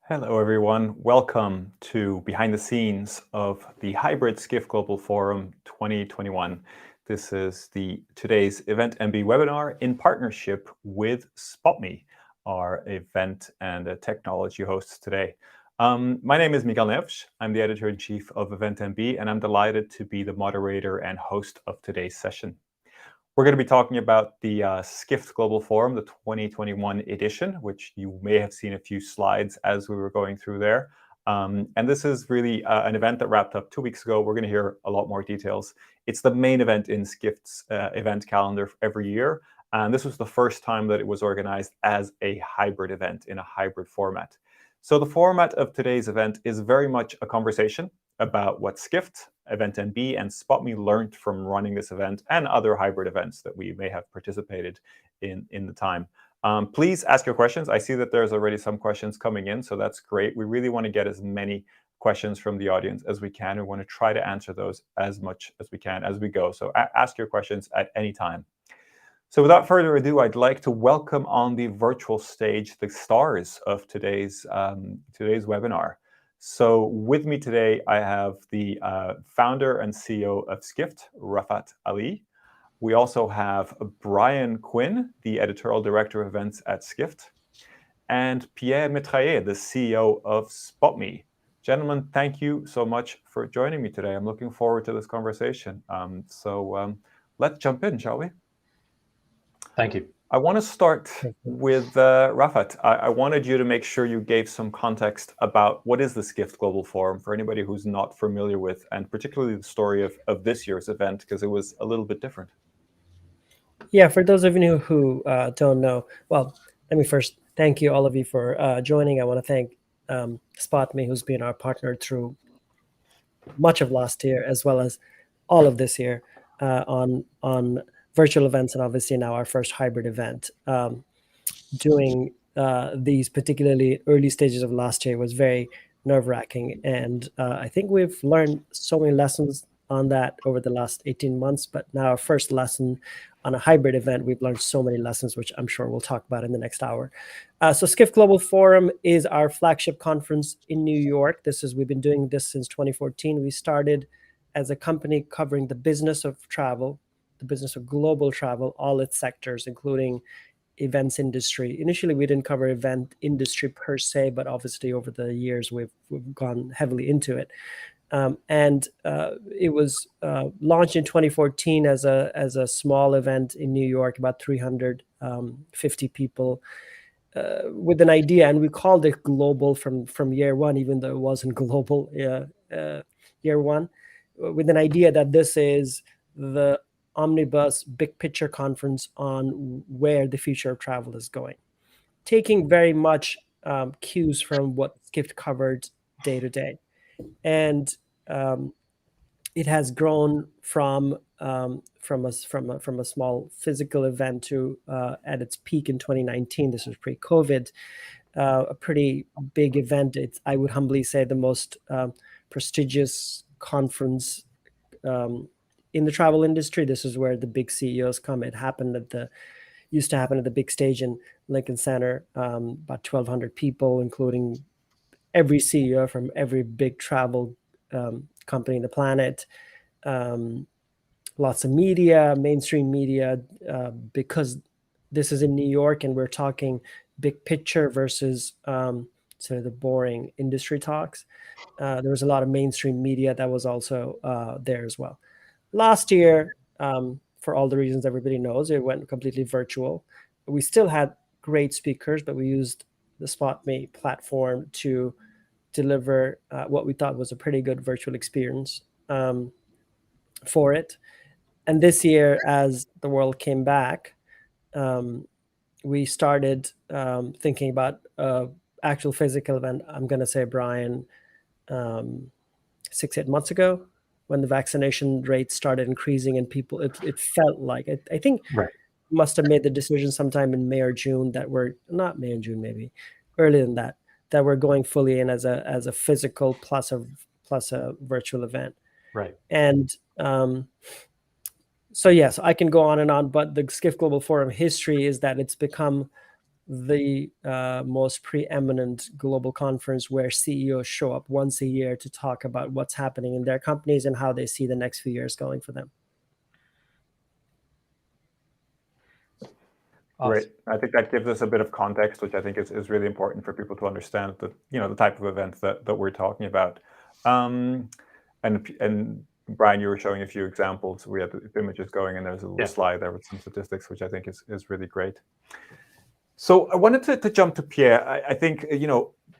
Hello, everyone. Welcome to behind the scenes of the hybrid Skift Global Forum 2021. This is today's EventMB webinar in partnership with SpotMe, our event and technology hosts today. My name is Miguel Neves. I'm the editor-in-chief of EventMB, and I'm delighted to be the moderator and host of today's session. We're going to be talking about the Skift Global Forum, the 2021 edition, which you may have seen a few slides as we were going through there. And this is really an event that wrapped up 2 weeks ago. We're going to hear a lot more details. It's the main event in Skift's event calendar every year. And this was the first time that it was organized as a hybrid event in a hybrid format. So the format of today's event is very much a conversation about what Skift, EventMB, and SpotMe learned from running this event and other hybrid events that we may have participated in the time. Please ask your questions. I see that there's already some questions coming in, so that's great. We really want to get as many questions from the audience as we can. We want to try to answer those as much as we can as we go. So ask your questions at any time. So without further ado, I'd like to welcome on the virtual stage the stars of today's webinar. So with me today, I have the founder and CEO of Skift, Rafat Ali. We also have Brian Quinn, the editorial director of events at Skift, and Pierre Metrailler, the CEO of SpotMe. Gentlemen, thank you so much for joining me today. I'm looking forward to this conversation. Let's jump in, shall we? Thank you. I want to start with Rafat. I wanted you to make sure you gave some context about what is the Skift Global Forum for anybody who's not familiar with, and particularly the story of this year's event, because it was a little bit different. Yeah, for those of you who don't know, well, let me first thank you, all of you, for joining. I want to thank SpotMe, who's been our partner through much of last year, as well as all of this year on virtual events, and obviously now our first hybrid event. Doing these particularly early stages of last year was very nerve-wracking, and I think we've learned so many lessons on that over the last 18 months, but now our first lesson on a hybrid event, we've learned so many lessons, which I'm sure we'll talk about in the next hour. So Skift Global Forum is our flagship conference in New York. We've been doing this since 2014. We started as a company covering the business of travel, the business of global travel, all its sectors, including events industry. Initially, we didn't cover event industry per se, but obviously over the years, we've gone heavily into it. It was launched in 2014 as a small event in New York, about 350 people, with an idea, and we called it global from year one, even though it wasn't global year one, with an idea that this is the omnibus big picture conference on where the future of travel is going, taking very much cues from what Skift covered day to day. And it has grown from a small physical event to at its peak in 2019. This was pre-COVID, a pretty big event. It's, I would humbly say, the most prestigious conference in the travel industry. This is where the big CEOs come. It used to happen at the big stage in Lincoln Center, about 1,200 people, including every CEO from every big travel company on the planet. Lots of media, mainstream media, because this is in New York and we're talking big picture versus sort of the boring industry talks. There was a lot of mainstream media that was also there as well. Last year, for all the reasons everybody knows, it went completely virtual. We still had great speakers, but we used the SpotMe platform to deliver what we thought was a pretty good virtual experience for it. And this year, as the world came back, we started thinking about actual physical event. I'm going to say, Brian, 6-8 months ago, when the vaccination rate started increasing and people, it felt like, I think right. Must have made the decision sometime in May or June that we're, not May and June, maybe earlier than that we're going fully in as a physical plus a virtual event. Right. And so yes, I can go on and on, but the Skift Global Forum history is that it's become the most preeminent global conference where CEOs show up once a year to talk about what's happening in their companies and how they see the next few years going for them. Great. I think that gives us a bit of context, which I think is really important for people to understand the the type of events that we're talking about. And Brian, you were showing a few examples. We had the images going, and there's a little slide there with some statistics, which I think is really great. So I wanted to jump to Pierre. I think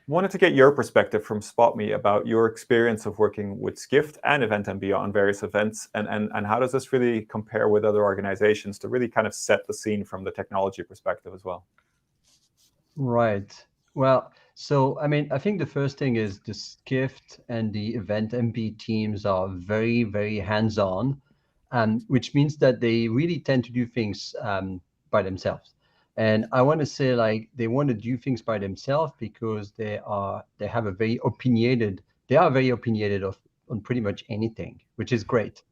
wanted to get your perspective from SpotMe about your experience of working with Skift and EventMB on various events, and how does this really compare with other organizations to really kind of set the scene from the technology perspective as well? Right. Well, so I mean, I think the first thing is the Skift and the EventMB teams are very, very hands-on, which means that they really tend to do things by themselves. And I want to say, like, they want to do things by themselves because they are very opinionated on pretty much anything, which is great,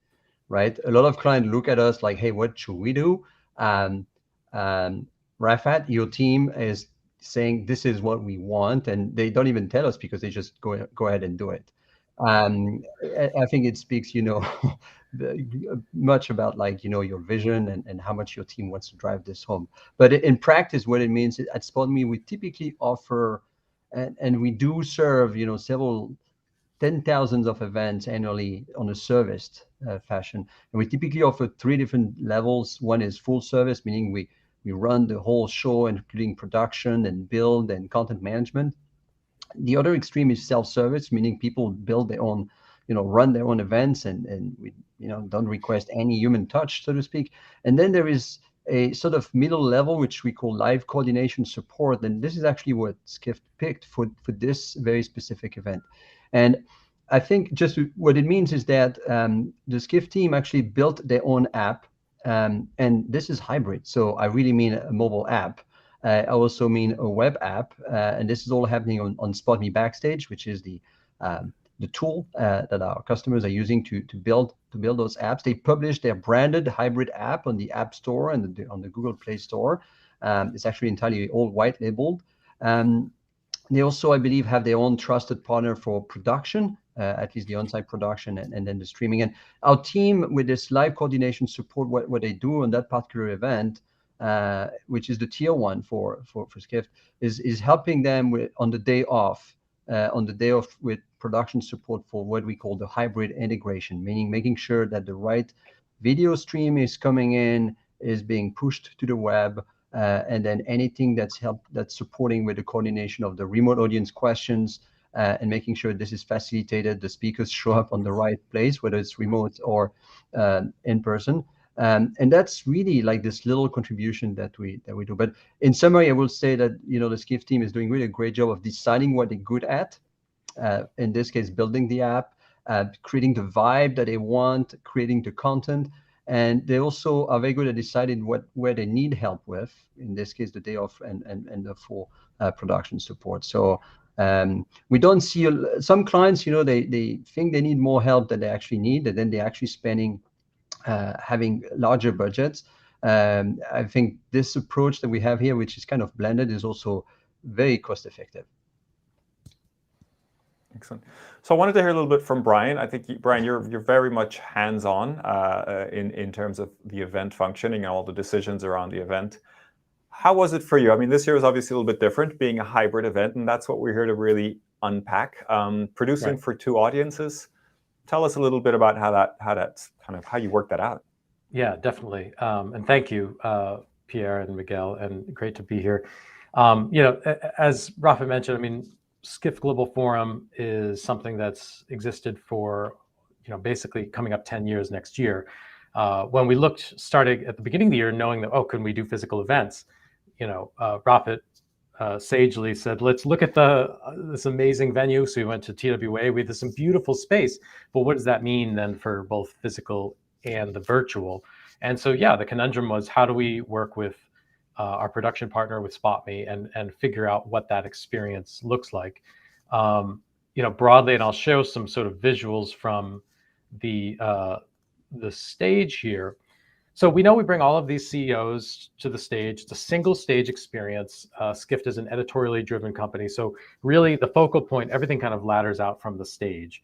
right? A lot of clients look at us like, hey, what should we do? Rafat, your team is saying this is what we want, and they don't even tell us because they just go ahead and do it. I think it speaks, much about like, your vision and how much your team wants to drive this home. But in practice, what it means at SpotMe, we typically offer, and we do serve, several 10,000s of events annually on a serviced fashion. And we typically offer 3 different levels. One is full service, meaning we run the whole show, including production and build and content management. The other extreme is self-service, meaning people build their own, run their own events, and we, don't request any human touch, so to speak. And then there is a sort of middle level, which we call live coordination support. And this is actually what Skift picked for this very specific event. And I think just what it means is that the Skift team actually built their own app. And this is hybrid. So I really mean a mobile app. I also mean a web app. And this is all happening on SpotMe Backstage, which is the tool that our customers are using to build those apps. They publish their branded hybrid app on the App Store and on the Google Play Store. It's actually entirely all white labeled. They also, I believe, have their own trusted partner for production, at least the on-site production and then the streaming. And our team, with this live coordination support, what they do on that particular event, which is the tier 1 for Skift, is helping them on the day off with production support for what we call the hybrid integration, meaning making sure that the right video stream is coming in, is being pushed to the web, and then anything that's supporting with the coordination of the remote audience questions, and making sure this is facilitated, the speakers show up on the right place, whether it's remote or in person. And that's really like this little contribution that we do. But in summary, I will say that the Skift team is doing really a great job of deciding what they're good at. In this case, building the app, creating the vibe that they want, creating the content. And they also are very good at deciding where they need help with, in this case, the day off and the full production support. So we don't see some clients, they think they need more help than they actually need, and then they're actually spending, having larger budgets. I think this approach that we have here, which is kind of blended, is also very cost effective. Excellent. So I wanted to hear a little bit from Brian. I think, Brian, you're very much hands-on in terms of the event functioning and all the decisions around the event. How was it for you? I mean, this year was obviously a little bit different, being a hybrid event, and that's what we're here to really unpack. Producing for 2 audiences. Tell us a little bit about how you worked that out. Yeah, definitely. And thank you, Pierre and Miguel, and great to be here. As Rafat mentioned, I mean, Skift Global Forum is something that's existed for, basically coming up 10 years next year. When we started at the beginning of the year, knowing that, can we do physical events? Rafat sagely said, let's look at this amazing venue. So we went to TWA. We had some beautiful space, but what does that mean then for both physical and the virtual? And so, the conundrum was, how do we work with our production partner, with SpotMe, and figure out what that experience looks like, broadly. And I'll show some sort of visuals from the stage here. So we know we bring all of these CEOs to the stage. It's a single stage experience. Skift is an editorially driven company. So really the focal point, everything kind of ladders out from the stage.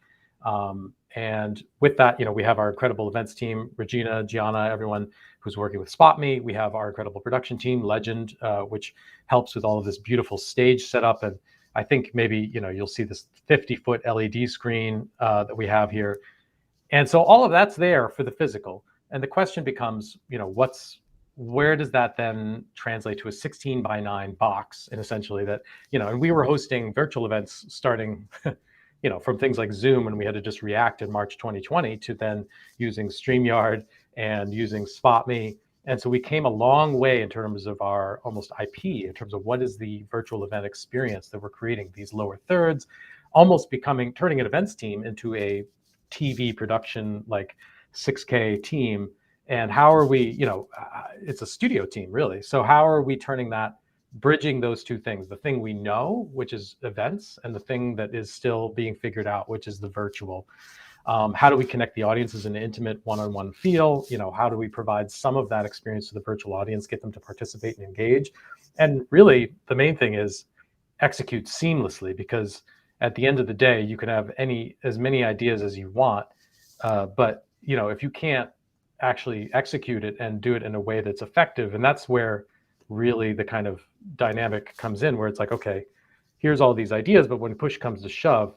And with that, we have our incredible events team, Regina, Gianna, everyone who's working with SpotMe. We have our incredible production team, Legend, which helps with all of this beautiful stage setup. And I think maybe, you'll see this 50-foot LED screen that we have here. And so all of that's there for the physical. And the question becomes, where does that then translate to a 16:9 box? And essentially that, and we were hosting virtual events starting, from things like Zoom, and we had to just react in March 2020 to then using StreamYard and using SpotMe. And so we came a long way in terms of our almost IP, in terms of what is the virtual event experience that we're creating, these lower thirds, almost turning an events team into a TV production, like 6K team. And how are we, it's a studio team really. So how are we turning that, bridging those two things, the thing we know, which is events, and the thing that is still being figured out, which is the virtual. How do we connect the audiences in an intimate one-on-one feel? How do we provide some of that experience to the virtual audience, get them to participate and engage? And really the main thing is execute seamlessly, because at the end of the day, you can have as many ideas as you want, but if you can't actually execute it and do it in a way that's effective, and that's where really the kind of dynamic comes in, where it's like, okay, here's all these ideas, but when push comes to shove,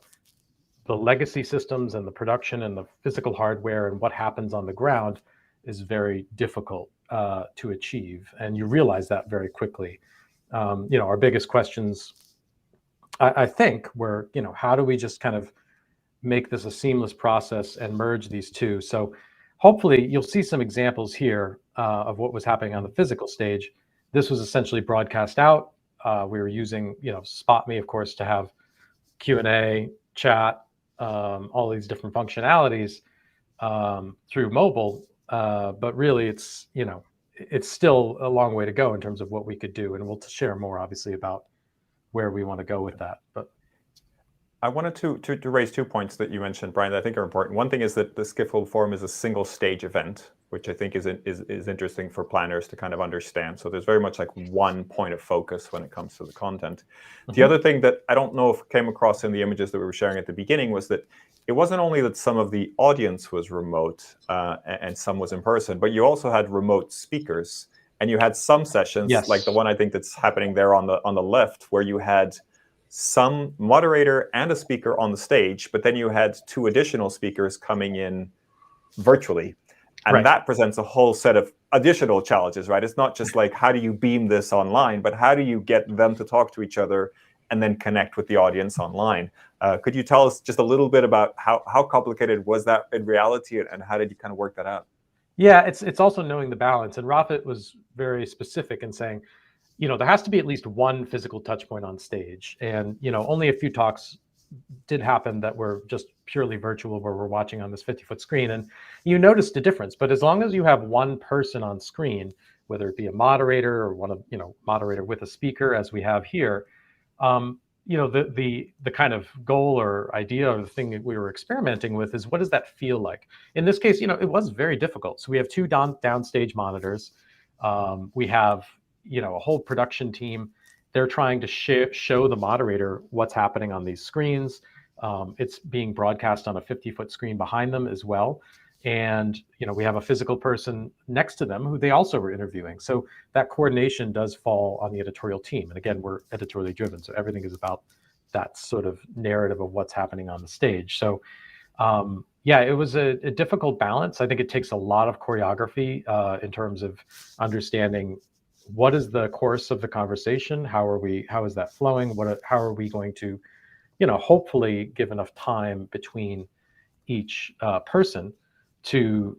the legacy systems and the production and the physical hardware and what happens on the ground is very difficult to achieve. And you realize that very quickly. Our biggest questions, I think, were, how do we just kind of make this a seamless process and merge these two? So hopefully you'll see some examples here of what was happening on the physical stage. This was essentially broadcast out. We were using, SpotMe, of course, to have Q&A, chat, all these different functionalities through mobile. But really, it's still a long way to go in terms of what we could do. And we'll share more, obviously, about where we want to go with that. But I wanted to raise 2 points that you mentioned, Brian, that I think are important. One thing is that the Skift Global Forum is a single stage event, which I think is interesting for planners to kind of understand. So there's very much like one point of focus when it comes to the content. The other thing that I don't know if came across in the images that we were sharing at the beginning was that it wasn't only that some of the audience was remote and some was in person, but you also had remote speakers, and you had some sessions, yes, like the one I think that's happening there on the left, where you had some moderator and a speaker on the stage, but then you had 2 additional speakers coming in virtually. And right, that presents a whole set of additional challenges, right? It's not just like, how do you beam this online, but how do you get them to talk to each other and then connect with the audience online? Could you tell us just a little bit about how complicated was that in reality, and how did you kind of work that out? Yeah, it's also knowing the balance. And Rafat was very specific in saying, there has to be at least one physical touch point on stage. And, only a few talks did happen that were just purely virtual, where we're watching on this 50-foot screen. And you noticed a difference. But as long as you have one person on screen, whether it be a moderator or moderator with a speaker, as we have here, the kind of goal or idea or the thing that we were experimenting with is, what does that feel like? In this case, it was very difficult. So we have 2 downstage monitors. We have a whole production team. They're trying to show the moderator what's happening on these screens. It's being broadcast on a 50-foot screen behind them as well. And, we have a physical person next to them who they also were interviewing. So that coordination does fall on the editorial team. And again, we're editorially driven. So everything is about that sort of narrative of what's happening on the stage. So yeah, it was a difficult balance. I think it takes a lot of choreography in terms of understanding what is the course of the conversation? How is that flowing? How are we going to, hopefully give enough time between each person to,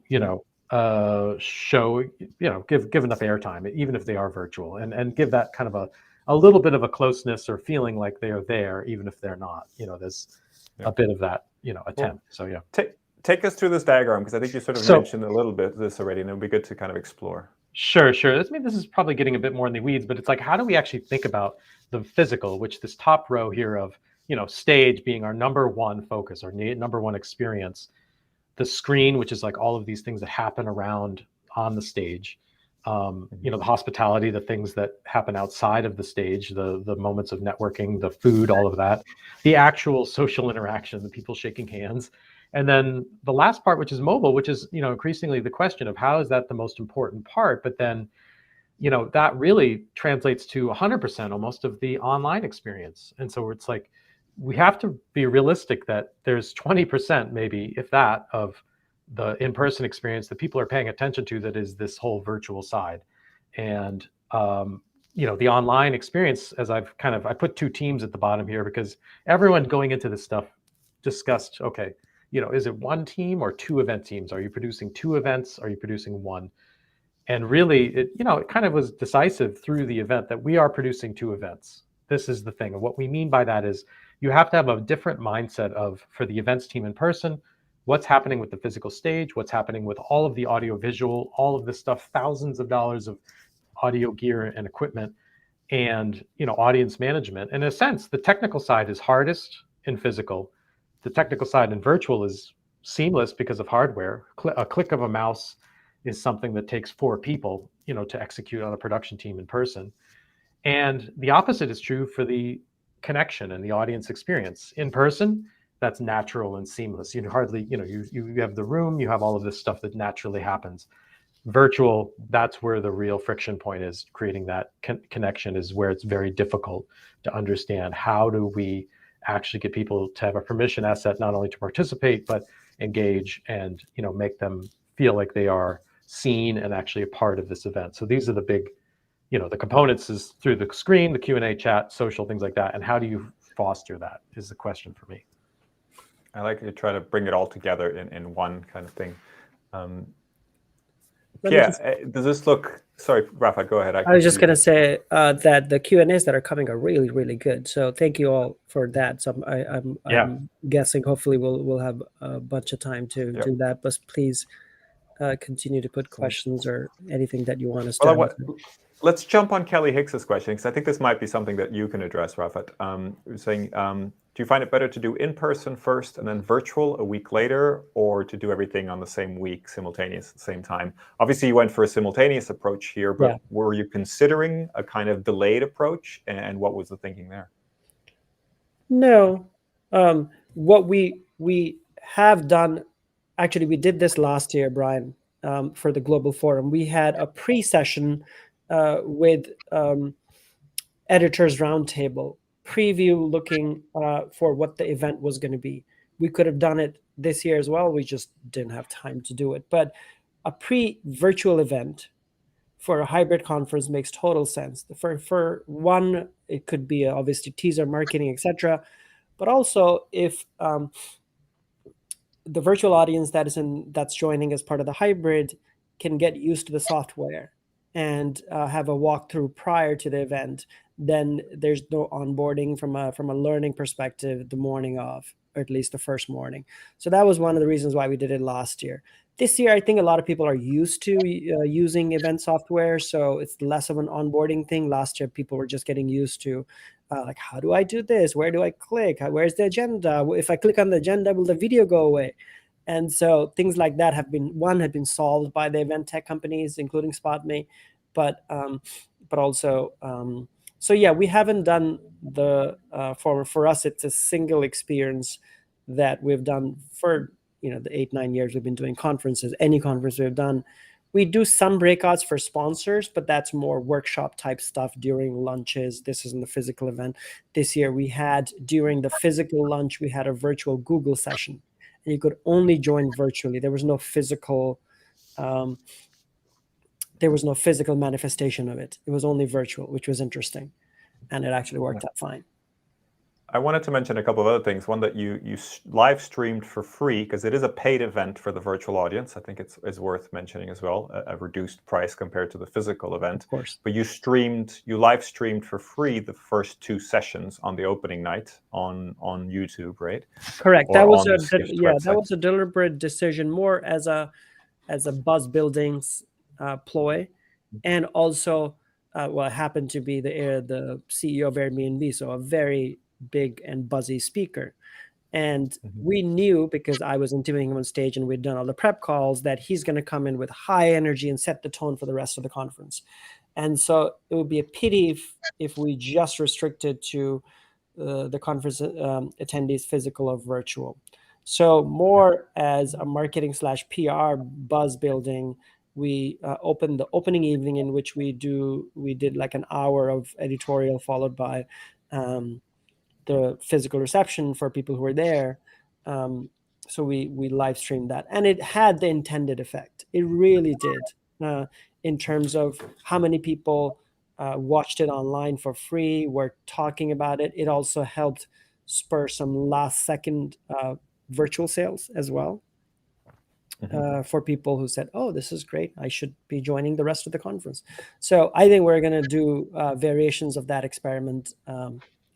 show, give enough airtime, even if they are virtual, and give that kind of a little bit of a closeness or feeling like they are there, even if they're not. There's a bit of that, attempt. So yeah. Take us through this diagram, because I think you sort of mentioned a little bit of this already, and it would be good to kind of explore. Sure. This is probably getting a bit more in the weeds, but it's like, how do we actually think about the physical, which this top row here of, stage being our number one focus, our number one experience, the screen, which is like all of these things that happen around on the stage. The hospitality, the things that happen outside of the stage, the moments of networking, the food, all of that, the actual social interaction, the people shaking hands. And then the last part, which is mobile, which is, increasingly the question of how is that the most important part? But then, that really translates to 100% almost of the online experience. And so it's like, we have to be realistic that there's 20%, maybe, if that, of the in-person experience that people are paying attention to that is this whole virtual side. And, the online experience, as I put two teams at the bottom here because everyone going into this stuff discussed, okay, is it one team or two event teams? Are you producing two events? Are you producing one? And really, it kind of was decisive through the event that we are producing two events. This is the thing. And what we mean by that is you have to have a different mindset for the events team in person, what's happening with the physical stage, what's happening with all of the audio visual, all of this stuff, thousands of dollars of audio gear and equipment, and audience management. In a sense, the technical side is hardest in physical. The technical side in virtual is seamless because of hardware. A click of a mouse is something that takes 4 people, to execute on a production team in person. And the opposite is true for the connection and the audience experience. In person, that's natural and seamless. You hardly, you have the room, you have all of this stuff that naturally happens. Virtual, that's where the real friction point is. Creating that connection is where it's very difficult to understand. How do we actually get people to have a permission asset, not only to participate, but engage and, make them feel like they are seen and actually a part of this event. So these are the big, the components is through the screen, the Q&A, chat, social, things like that. And how do you foster that is the question for me. I like to try to bring it all together in one kind of thing. Does this look, sorry, Rafat, go ahead. I was just going to say that the Q&As that are coming are really, really good. So thank you all for that. So I'm guessing hopefully we'll have a bunch of time to do that. But please continue to put questions or anything that you want us to. Let's jump on Kelly Hicks's question, because I think this might be something that you can address, Rafat. Saying, do you find it better to do in-person first and then virtual a week later, or to do everything on the same week, simultaneous at the same time? Obviously, you went for a simultaneous approach here, but were you considering a kind of delayed approach, and what was the thinking there? No. What we have done, actually, we did this last year, Brian, for the Global Forum. We had a pre-session with editors roundtable preview, looking for what the event was going to be. We could have done it this year as well. We just didn't have time to do it. But a pre-virtual event for a hybrid conference makes total sense. For one, it could be obviously teaser marketing, etc. But also if the virtual audience that's joining as part of the hybrid can get used to the software and have a walkthrough prior to the event, then there's no onboarding from a learning perspective the morning of, or at least the first morning. So that was one of the reasons why we did it last year. This year, I think a lot of people are used to using event software, so it's less of an onboarding thing. Last year, people were just getting used to like, how do I do this? Where do I click? Where's the agenda? If I click on the agenda, will the video go away? And so things like that have been solved by the event tech companies, including SpotMe, but also, so yeah, we haven't done the for us. It's a single experience that we've done for the 8-9 years we've been doing conferences. Any conference we've done, we do some breakouts for sponsors, but that's more workshop type stuff during lunches. This isn't the physical event. This year we had, during the physical lunch, we had a virtual Google session. And you could only join virtually. There was no physical manifestation of it. It was only virtual, which was interesting, and it actually worked out fine. I wanted to mention a couple of other things. One, that you live streamed for free, because it is a paid event for the virtual audience. I think it's worth mentioning as well, a reduced price compared to the physical event. Of course. But you live streamed for free the first 2 sessions on the opening night on YouTube, right? Correct. That was a deliberate decision, more as a buzz building ploy, and also it happened to be the CEO of Airbnb, so a very big and buzzy speaker. And we knew, because I was interviewing him on stage and we'd done all the prep calls, that he's going to come in with high energy and set the tone for the rest of the conference. And so it would be a pity if we just restricted to the conference attendees, physical or virtual. So more as a marketing / PR buzz building, we opened the opening evening, in which we did like an hour of editorial, followed by the physical reception for people who were there. So we live streamed that, and it had the intended effect. It really did, in terms of how many people watched it online for free, were talking about it. It also helped spur some last second virtual sales as well, for people who said, oh, this is great, I should be joining the rest of the conference. So I think we're going to do variations of that experiment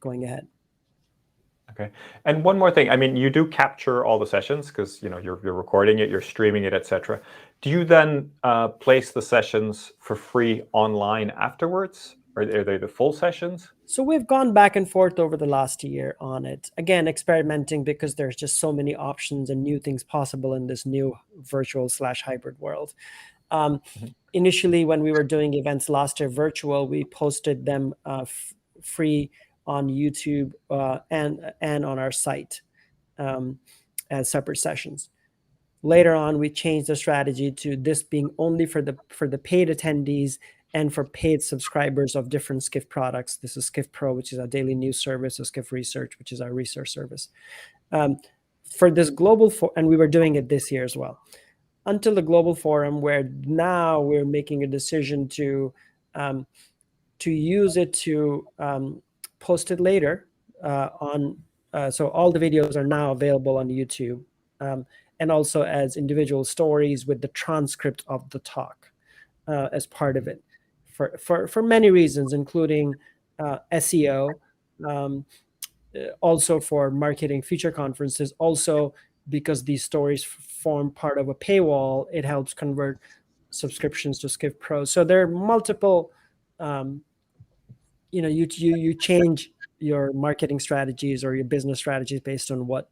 going ahead. Okay. And one more thing, I mean, you do capture all the sessions because, you know, you're recording it, you're streaming it, etc. Do you then place the sessions for free online afterwards? Or are they the full sessions? So we've gone back and forth over the last year on it. Again, experimenting, because there's just so many options and new things possible in this new virtual / hybrid world. Initially, when we were doing events last year virtual, we posted them free on YouTube and on our site as separate sessions. Later on, we changed the strategy to this being only for the paid attendees and for paid subscribers of different Skift products. This is Skift Pro, which is our daily news service, or Skift Research, which is our research service. For this global and we were doing it this year as well, until the global forum, where now we're making a decision to use it to post it later on. So all the videos are now available on YouTube, and also as individual stories with the transcript of the talk as part of it, for many reasons, including SEO, also for marketing future conferences, also because these stories form part of a paywall. It helps convert subscriptions to Skift Pro. So there are multiple, you change your marketing strategies or your business strategies based on what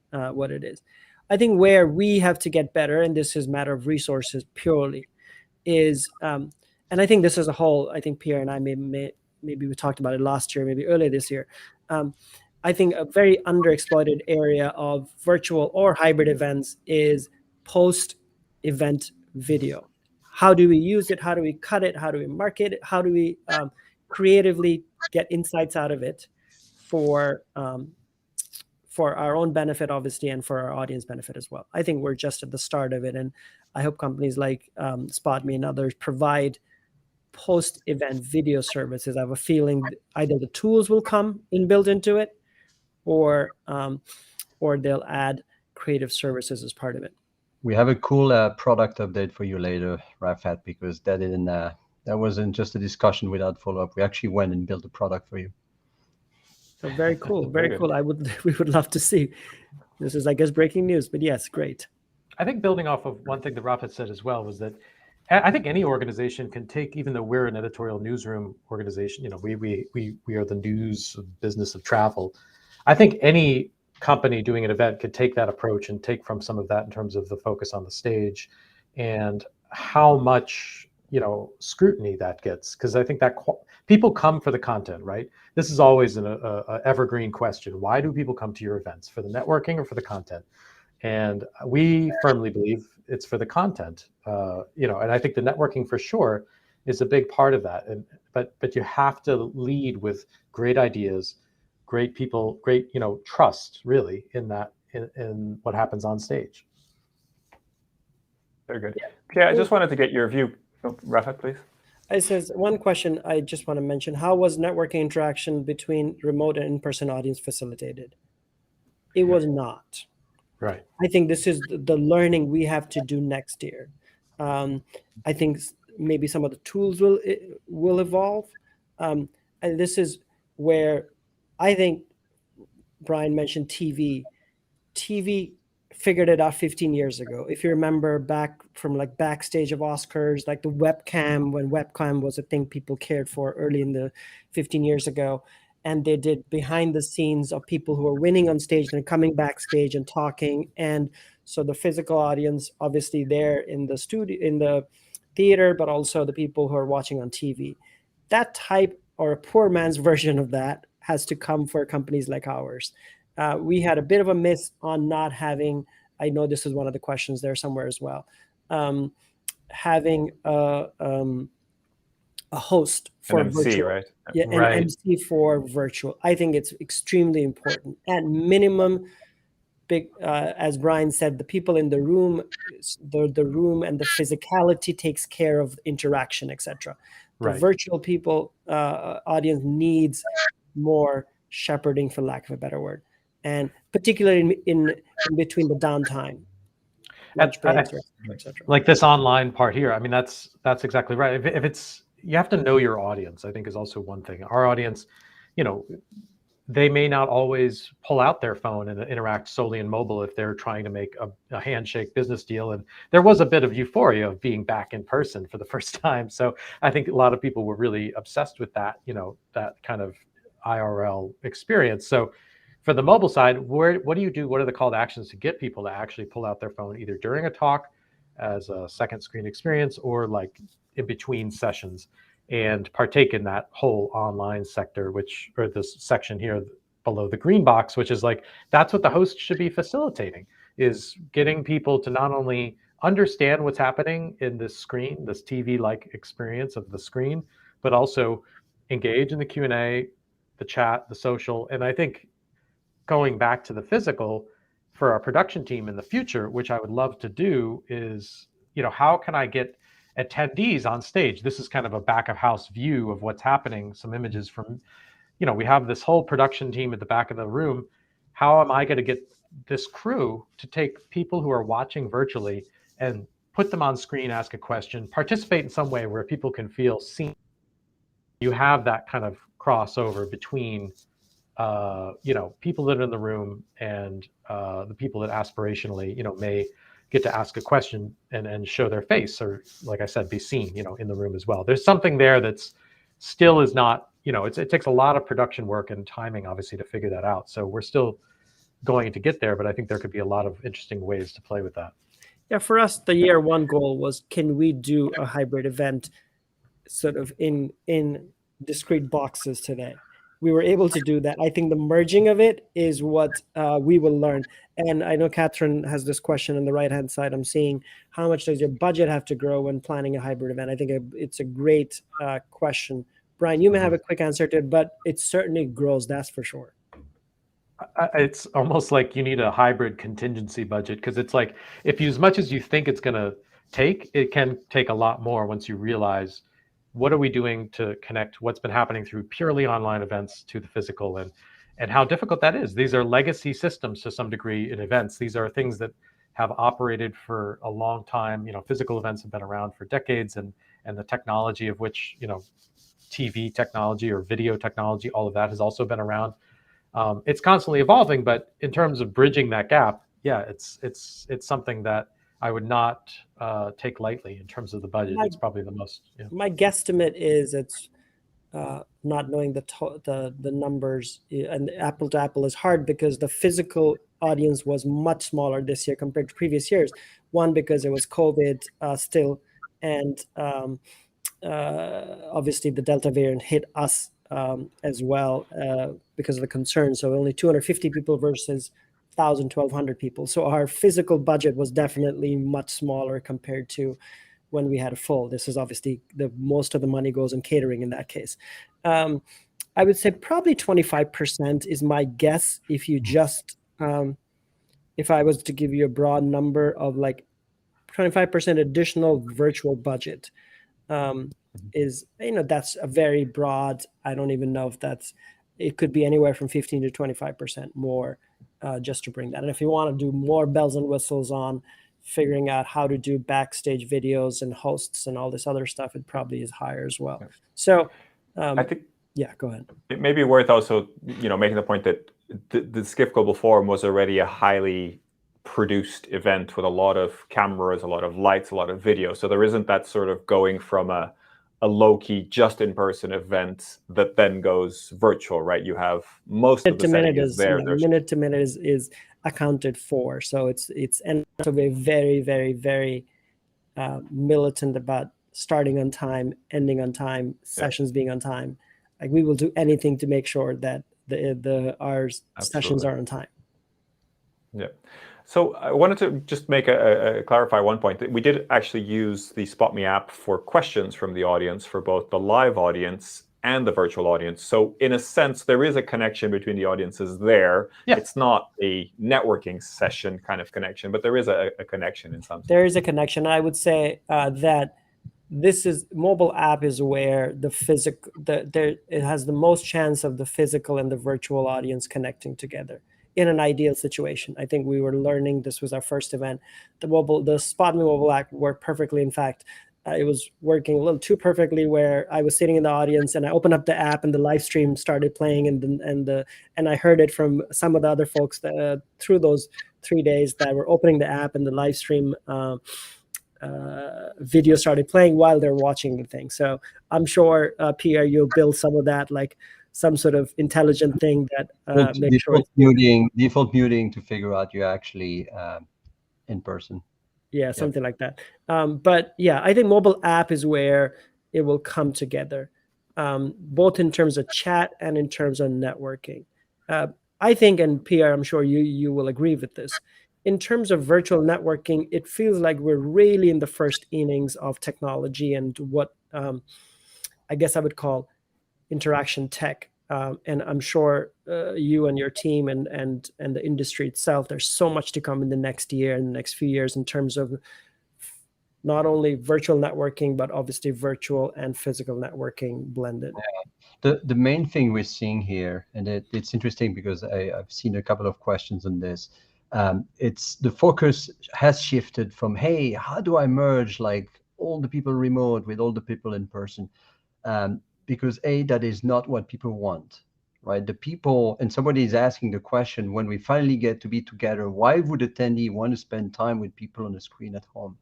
it is. I think where we have to get better, and this is a matter of resources purely, is, and I think this as a whole, I think Pierre and I maybe we talked about it last year, maybe earlier this year. I think a very underexploited area of virtual or hybrid events is post-event video. How do we use it? How do we cut it? How do we market it? How do we creatively get insights out of it for our own benefit, obviously, and for our audience benefit as well? I think we're just at the start of it, and I hope companies like SpotMe and others provide post-event video services. I have a feeling either the tools will come built into it, or they'll add creative services as part of it. We have a cool product update for you later, Rafat, because that wasn't just a discussion without follow-up. We actually went and built a product for you. So very cool, very cool. We would love to see. This is, I guess, breaking news, but yes, great. I think building off of one thing that Rafat said as well was that I think any organization can take, even though we're an editorial newsroom organization, you know, we are the news business of travel. I think any company doing an event could take that approach and take from some of that in terms of the focus on the stage and how much, you know, scrutiny that gets, because I think that people come for the content, right? This is always an evergreen question. Why do people come to your events? For the networking or for the content? And we firmly believe it's for the content, you know, and I think the networking for sure is a big part of that. But you have to lead with great ideas, great people, great, you know, trust really in that, in what happens on stage. Very good. Yeah, I just wanted to get your view. Oh, Rafat, please. I says one question I just want to mention: how was networking interaction between remote and in-person audience facilitated? It was not. Right. I think this is the learning we have to do next year. I think maybe some of the tools will evolve, and this is where I think Brian mentioned TV. TV figured it out 15 years ago. If you remember back from like backstage of Oscars, like the webcam, when webcam was a thing people cared for early in the 15 years ago, and they did behind the scenes of people who are winning on stage and coming backstage and talking. And so the physical audience, obviously there in the studio, in the theater, but also the people who are watching on TV. That type, or a poor man's version of that, has to come for companies like ours. We had a bit of a miss on not having, I know this is one of the questions there somewhere as well, having a host for an MC, virtual, right? yeah, an Right. MC for virtual. I think it's extremely important. At minimum, as Brian said, the people in the room, the room and the physicality takes care of interaction, etc. The Right. virtual people audience needs more shepherding, for lack of a better word, and particularly in between the downtime, lunch breaks, etc. Like this online part here, I mean, that's exactly right. If it's, you have to know your audience, I think, is also one thing. Our audience, you know, they may not always pull out their phone and interact solely in mobile if they're trying to make a handshake business deal. And there was a bit of euphoria of being back in person for the first time. So I think a lot of people were really obsessed with that, you know, that kind of IRL experience. So for the mobile side, what do you do? What are the call to actions to get people to actually pull out their phone either during a talk as a second screen experience or like in between sessions, and partake in that whole online sector, which, or this section here below the green box, which is like, that's what the host should be facilitating, is getting people to not only understand what's happening in this screen, this TV-like experience of the screen, but also engage in the Q&A, the chat, the social. And I think going back to the physical, for our production team in the future, which I would love to do, is, you know, how can I get attendees on stage? This is kind of a back of house view of what's happening. Some images from, you know, we have this whole production team at the back of the room. How am I going to get this crew to take people who are watching virtually and put them on screen, ask a question, participate in some way where people can feel seen? You have that kind of crossover between you know, people that are in the room and the people that aspirationally, you know, may get to ask a question and show their face, or, like I said, be seen, you know, in the room as well. There's something there that's still is not, you know, it takes a lot of production work and timing, obviously, to figure that out. So we're still going to get there, but I think there could be a lot of interesting ways to play with that. Yeah, for us, the year one goal was, can we do a hybrid event sort of in discrete boxes today? We were able to do that. I think the merging of it is what we will learn. And I know Catherine has this question on the right-hand side. I'm seeing, how much does your budget have to grow when planning a hybrid event? I think it's a great question. Brian, you may have a quick answer to it, but it certainly grows, that's for sure. It's almost like you need a hybrid contingency budget, because it's like, if you, as much as you think it's going to take, it can take a lot more once you realize, what are we doing to connect what's been happening through purely online events to the physical, and how difficult that is. These are legacy systems to some degree in events. These are things that have operated for a long time. You know, physical events have been around for decades, and the technology of which, you know, TV technology or video technology, all of that has also been around. It's constantly evolving, but in terms of bridging that gap, yeah, it's something that I would not take lightly in terms of the budget. It's probably the most. Yeah. My guesstimate is it's not knowing the numbers, and apple to apple is hard because the physical audience was much smaller this year compared to previous years. One, because it was COVID still, and obviously the Delta variant hit us as well because of the concern. So only 250 people versus 1,000, 1,200 people. So our physical budget was definitely much smaller compared to when we had a full. This is obviously most of the money goes in catering in that case. I would say probably 25% is my guess. If you just, if I was to give you a broad number of like 25% additional virtual budget, is, you know, that's a very broad, I don't even know if that's, it could be anywhere from 15 to 25% more just to bring that. And if you want to do more bells and whistles on figuring out how to do backstage videos and hosts and all this other stuff, it probably is higher as well. So I think, yeah, go ahead. It may be worth also, you know, making the point that the Skift Global Forum was already a highly produced event with a lot of cameras, a lot of lights, a lot of video. So there isn't that sort of going from a a low-key, just in-person event that then goes virtual, right? You have most of the setting is there. Minute to minute is accounted for. So it's and also very, very, very militant about starting on time, ending on time, sessions being on time. Like we will do anything to make sure that our sessions are on time. Yeah. So I wanted to just clarify one point. That we did actually use the SpotMe app for questions from the audience for both the live audience and the virtual audience. So in a sense, there is a connection between the audiences there. Yeah. It's not a networking session kind of connection, but there is a connection in some sense. There is a connection. I would say that mobile app is where the physical, it has the most chance of the physical and the virtual audience connecting together in an ideal situation. I think we were learning, this was our first event. The SpotMe mobile app worked perfectly. In fact, it was working a little too perfectly where I was sitting in the audience and I opened up the app and the live stream started playing and I heard it from some of the other folks that, through those 3 days that were opening the app and the live stream video started playing while they're watching the thing. So I'm sure, Pierre, you'll build some of that, like some sort of intelligent thing that makes sure default muting to figure out you're actually in person. Yeah, something like that. But yeah, I think mobile app is where it will come together, both in terms of chat and in terms of networking. I think, and Pierre, I'm sure you will agree with this, in terms of virtual networking, it feels like we're really in the first innings of technology and what I guess I would call interaction tech. And I'm sure you and your team and the industry itself, there's so much to come in the next year and the next few years in terms of not only virtual networking, but obviously virtual and physical networking blended. The main thing we're seeing here, and it's interesting because I've seen a couple of questions on this. It's the focus has shifted from, hey, how do I merge like all the people remote with all the people in person? Because that is not what people want, right? The people, and somebody is asking the question, when we finally get to be together, why would attendee want to spend time with people on the screen at home?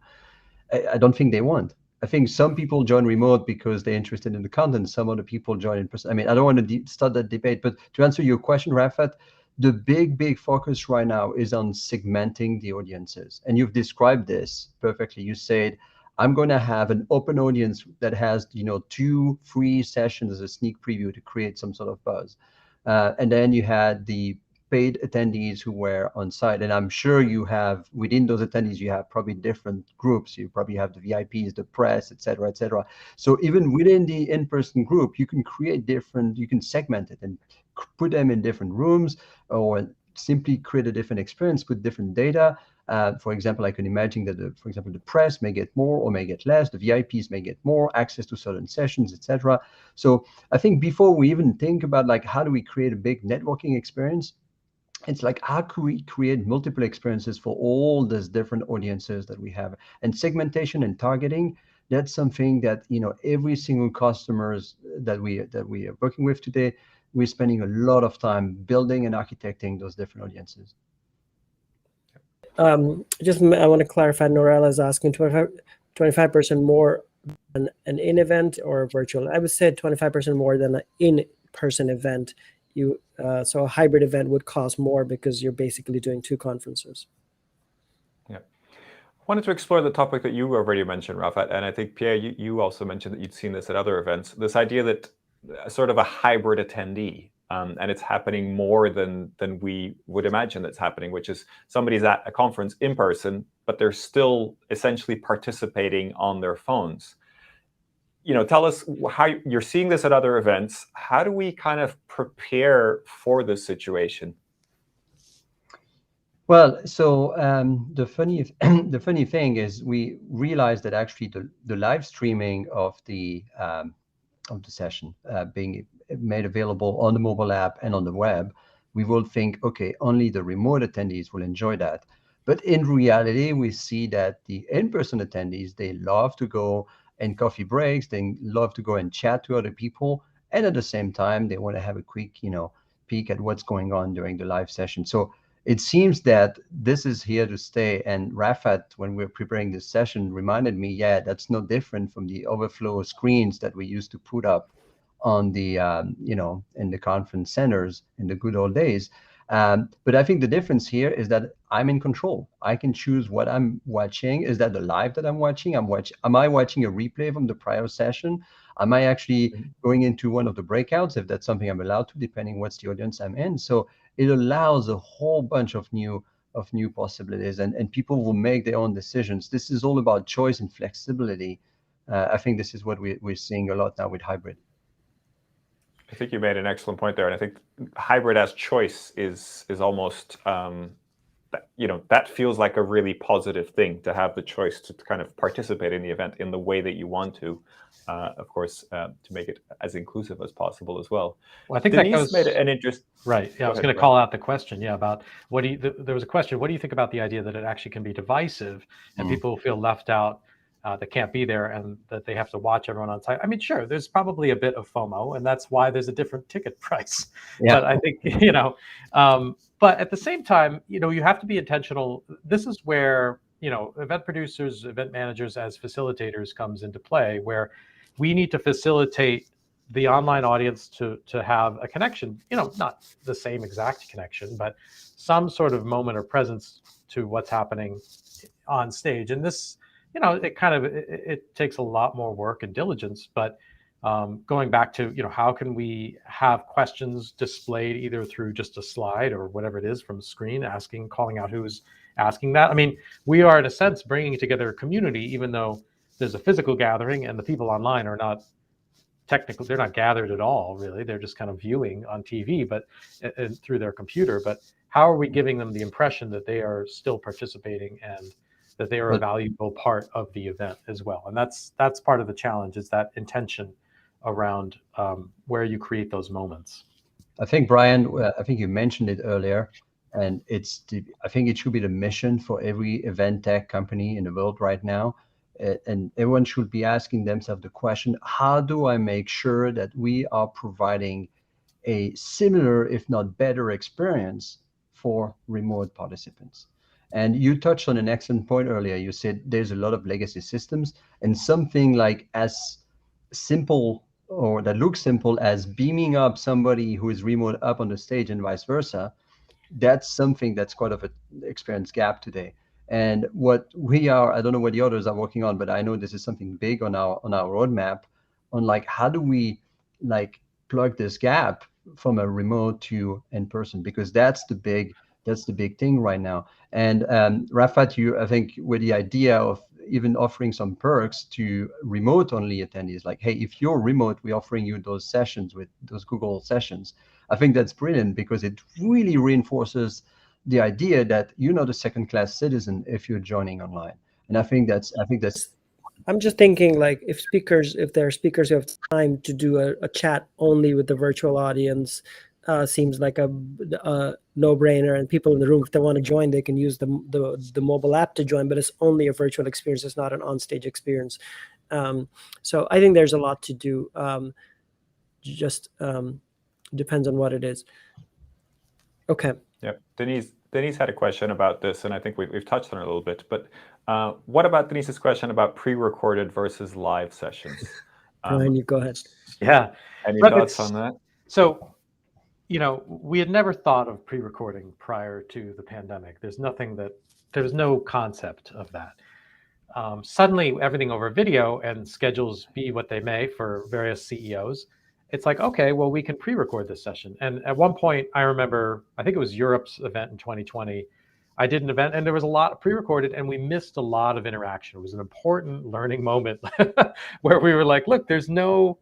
I don't think they want. I think some people join remote because they're interested in the content. Some other people join in person. I mean, I don't want to start that debate, but to answer your question, Rafat, the big focus right now is on segmenting the audiences. And you've described this perfectly. You said, I'm going to have an open audience that has, 2 free sessions as a sneak preview to create some sort of buzz. And then you had the paid attendees who were on site. And I'm sure you have, within those attendees, you have probably different groups. You probably have the VIPs, the press, et cetera, et cetera. So even within the in-person group, you can you can segment it and put them in different rooms or simply create a different experience, put different data. For example, I can imagine that, for example, the press may get more or may get less. The VIPs may get more access to certain sessions, etc. So I think before we even think about like how do we create a big networking experience, it's like how can we create multiple experiences for all these different audiences that we have? And segmentation and targeting, that's something that every single customers that we are working with today, we're spending a lot of time building and architecting those different audiences. I want to clarify, Norella is asking 25% more than an in-event or virtual. I would say 25% more than an in-person event. So a hybrid event would cost more because you're basically doing 2 conferences. Yeah. I wanted to explore the topic that you already mentioned, Rafat, and I think, Pierre, you also mentioned that you'd seen this at other events, this idea that sort of a hybrid attendee, and it's happening more than we would imagine that's happening, which is somebody's at a conference in person, but they're still essentially participating on their phones. Tell us how you're seeing this at other events. How do we kind of prepare for this situation? Well, so the funny thing is we realized that actually the live streaming of the session being made available on the mobile app and on the web, we will think, okay, only the remote attendees will enjoy that. But in reality, we see that the in-person attendees, they love to go and coffee breaks, they love to go and chat to other people, and at the same time, they want to have a quick, peek at what's going on during the live session. So it seems that this is here to stay. And Rafat, when we were preparing this session, reminded me, yeah, that's no different from the overflow screens that we used to put up on the, in the conference centers in the good old days. But I think the difference here is that I'm in control. I can choose what I'm watching. Is that the live that I'm watching? Am I watching a replay from the prior session? Am I actually going into one of the breakouts, if that's something I'm allowed to, depending what's the audience I'm in? So it allows a whole bunch of new possibilities, and people will make their own decisions. This is all about choice and flexibility. I think this is what we're seeing a lot now with hybrid. I think you made an excellent point there, and I think hybrid as choice is almost that feels like a really positive thing, to have the choice to kind of participate in the event in the way that you want to, of course, to make it as inclusive as possible as well. Well, I think Denise that goes made an interest. Right. Yeah, I was going to call out the question. Yeah, about there was a question. What do you think about the idea that it actually can be divisive and people feel left out, that can't be there, and that they have to watch everyone on site? I mean, sure, there's probably a bit of FOMO, and that's why there's a different ticket price. Yeah. But I think, but at the same time, you have to be intentional. This is where, event producers, event managers as facilitators comes into play, where we need to facilitate the online audience to have a connection, not the same exact connection, but some sort of moment or presence to what's happening on stage. And this, it takes a lot more work and diligence, but going back to, how can we have questions displayed either through just a slide or whatever it is from screen, calling out who's asking that. I mean, we are in a sense bringing together a community, even though there's a physical gathering and the people online are not technically, they're not gathered at all, really. They're just kind of viewing on TV, but through their computer. But how are we giving them the impression that they are still participating and that they are a valuable part of the event as well? And that's part of the challenge, is that intention around where you create those moments. I think, Brian, I think you mentioned it earlier, and I think it should be the mission for every event tech company in the world right now. And everyone should be asking themselves the question, how do I make sure that we are providing a similar, if not better, experience for remote participants? And you touched on an excellent point earlier. You said there's a lot of legacy systems, and something like as simple, or that looks simple, as beaming up somebody who is remote up on the stage and vice versa, that's something that's quite of an experience gap today. And what we are, I don't know what the others are working on, but I know this is something big on our roadmap, on like, how do we plug this gap from a remote to in person, because that's the big thing right now. And Rafat, I think with the idea of even offering some perks to remote only attendees, like, hey, if you're remote, we're offering you those sessions with those Google sessions. I think that's brilliant, because it really reinforces the idea that you're not a second-class citizen if you're joining online. And I think that's. I'm just thinking, like, if there are speakers who have time to do a chat only with the virtual audience, seems like a no-brainer. And people in the room, if they want to join, they can use the mobile app to join, but it's only a virtual experience. It's not an on-stage experience. So I think there's a lot to do. Just depends on what it is. Okay. Yep. Denise had a question about this, and I think we've touched on it a little bit. But what about Denise's question about pre-recorded versus live sessions? Brian, you go ahead. Yeah. Any thoughts on that? So, we had never thought of pre-recording prior to the pandemic. There was no concept of that. Suddenly, everything over video, and schedules be what they may for various CEOs, it's like, okay, well, we can pre-record this session. And at one point, I remember, I think it was Europe's event in 2020, I did an event and there was a lot pre-recorded, and we missed a lot of interaction. It was an important learning moment where we were like, look, there's no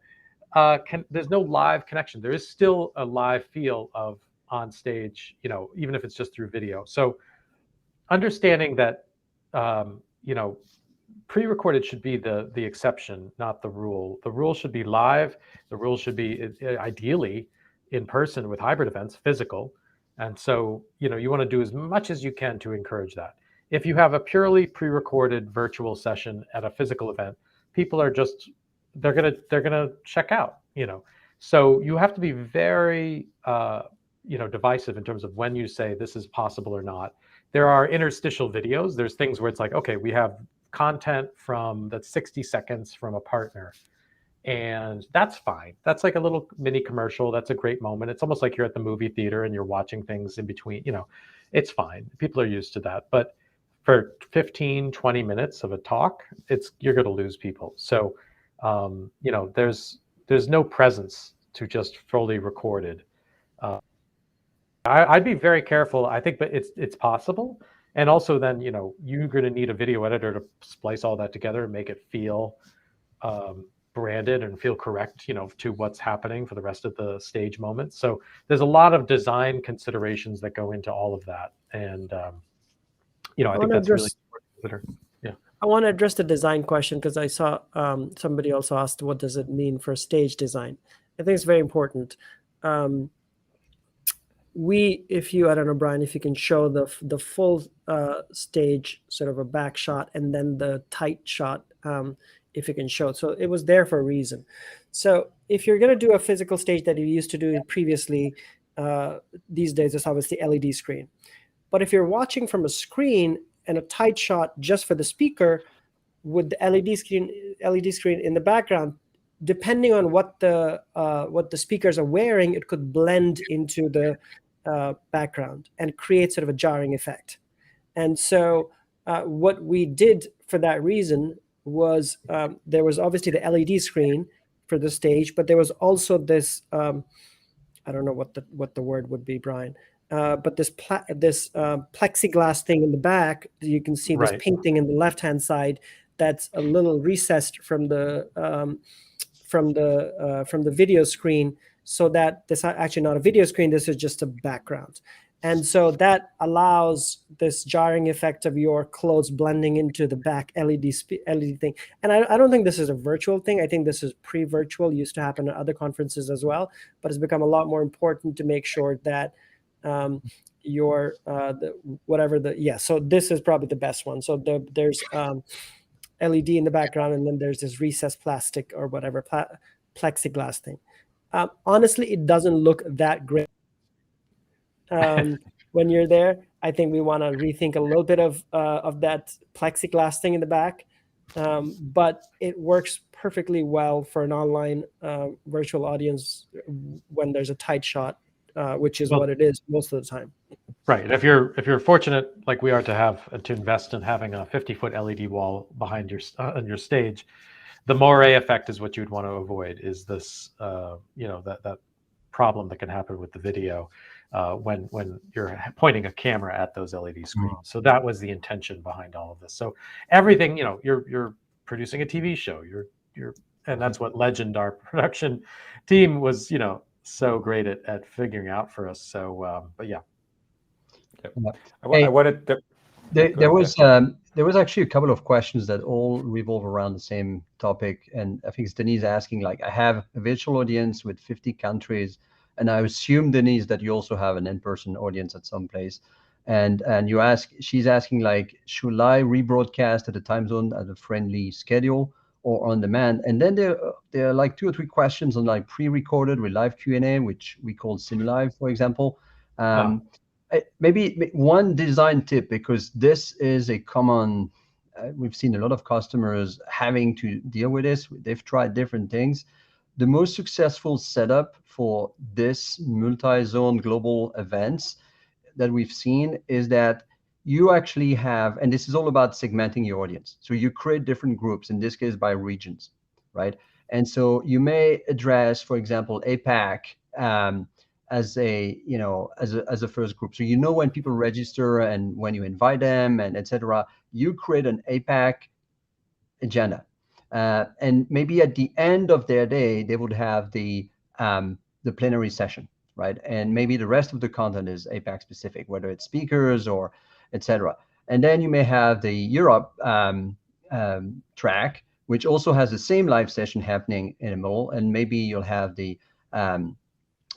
live connection. There is still a live feel of on stage, even if it's just through video. So understanding that, pre-recorded should be the exception, not the rule. The rule should be live. The rule should be ideally in person with hybrid events, physical. And so, you want to do as much as you can to encourage that. If you have a purely pre-recorded virtual session at a physical event, people are they're gonna check out, So you have to be very divisive in terms of when you say this is possible or not. There are interstitial videos. There's things where it's like, okay, we have content that's 60 seconds from a partner, and that's fine. That's like a little mini commercial. That's a great moment. It's almost like you're at the movie theater and you're watching things in between. It's fine. People are used to that. But for 15, 20 minutes of a talk, you're going to lose people. So, there's no presence to just fully recorded. I'd be very careful. I think, but it's possible. And also then, you're going to need a video editor to splice all that together and make it feel branded and feel correct, to what's happening for the rest of the stage moments. So there's a lot of design considerations that go into all of that. And, I think that's really important to consider. Yeah. I want to address the design question because I saw somebody also asked, what does it mean for stage design? I think it's very important. I don't know, Brian, if you can show the full stage, sort of a back shot, and then the tight shot, if you can show it. So it was there for a reason. So if you're going to do a physical stage that you used to do previously, these days it's obviously LED screen. But if you're watching from a screen and a tight shot just for the speaker with the LED screen in the background, depending on what the speakers are wearing, it could blend into the background and create sort of a jarring effect. And so what we did for that reason was there was obviously the LED screen for the stage, but there was also this I don't know what the word would be, Brian, but this plexiglass thing in the back. You can see this painting in the left-hand side that's a little recessed from the video screen, so that this is actually not a video screen. This is just a background. And so that allows this jarring effect of your clothes blending into the back LED thing. And I don't think this is a virtual thing. I think this is pre-virtual, used to happen at other conferences as well, but it's become a lot more important to make sure that so this is probably the best one. So there's LED in the background, and then there's this recessed plastic or whatever, plexiglass thing. Honestly, it doesn't look that great. When you're there, I think we want to rethink a little bit of that plexiglass thing in the back, but it works perfectly well for an online virtual audience when there's a tight shot, which is what it is most of the time. Right. If you're fortunate like we are to invest in having a 50-foot LED wall behind on your stage, the moire effect is what you'd want to avoid. Is this that problem that can happen with the video when you're pointing a camera at those LED screens. So that was the intention behind all of this. So everything, you're producing a TV show. And that's what Legend, our production team, was so great at figuring out for us. So but yeah. I wanted to, there was actually a couple of questions that all revolve around the same topic, and I think it's Denise asking, like, I have a virtual audience with 50 countries, and I assume, Denise, that you also have an in-person audience at some place, and she's asking, like, should I rebroadcast at a time zone at a friendly schedule or on demand? And then there are like 2 or 3 questions on like pre-recorded with live Q&A, which we call SimLive, for example. Maybe one design tip, because this is a common, we've seen a lot of customers having to deal with this. They've tried different things. The most successful setup for this multi-zone global events that we've seen is that you actually have, and this is all about segmenting your audience. So you create different groups, in this case by regions, right? And so you may address, for example, APAC, as a first group. So when people register and when you invite them and etc., you create an APAC agenda. And maybe at the end of their day, they would have the plenary session, right? And maybe the rest of the content is APAC specific, whether it's speakers or etc. And then you may have the Europe track, which also has the same live session happening in the middle. And maybe you'll have the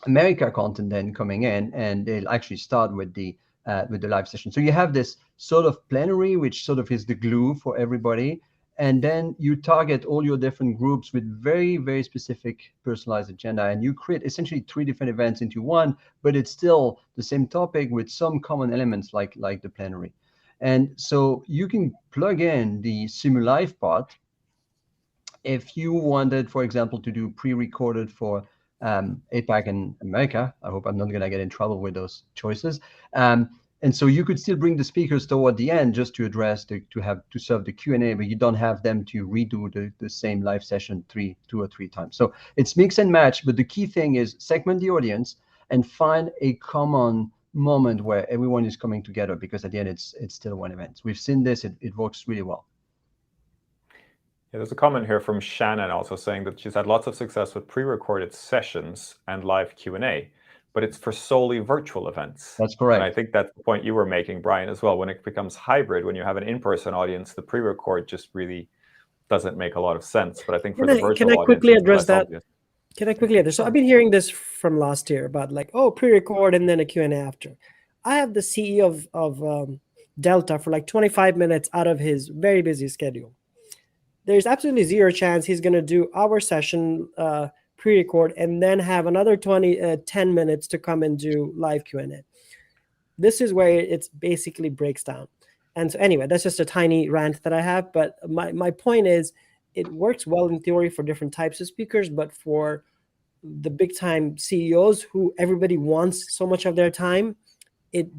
America content then coming in, and they'll actually start with the live session. So you have this sort of plenary, which sort of is the glue for everybody, and then you target all your different groups with very, very specific personalized agenda, and you create essentially 3 different events into one, but it's still the same topic with some common elements like the plenary. And so you can plug in the Simulive part if you wanted, for example, to do pre-recorded for APAC and America. I hope I'm not going to get in trouble with those choices. And so you could still bring the speakers toward the end just to address to serve the Q&A, but you don't have them to redo the same live session 2 or 3 times. So it's mix and match, but the key thing is segment the audience and find a common moment where everyone is coming together, because at the end it's still one event. We've seen this, it works really well. Yeah, there's a comment here from Shannon also saying that she's had lots of success with pre-recorded sessions and live Q&A, but it's for solely virtual events. That's correct. And I think that's the point you were making, Brian, as well. When it becomes hybrid, when you have an in-person audience, the pre-record just really doesn't make a lot of sense. But I think for the virtual audience, quickly address that? Obvious. Can I quickly address? So I've been hearing this from last year about like, oh, pre-record and then a Q&A after. I have the CEO of Delta for like 25 minutes out of his very busy schedule. There's absolutely zero chance he's going to do our session pre-record and then have another 10 minutes to come and do live Q&A. This is where it basically breaks down. And so anyway, that's just a tiny rant that I have. But my point is, it works well in theory for different types of speakers, but for the big time CEOs who everybody wants so much of their time, it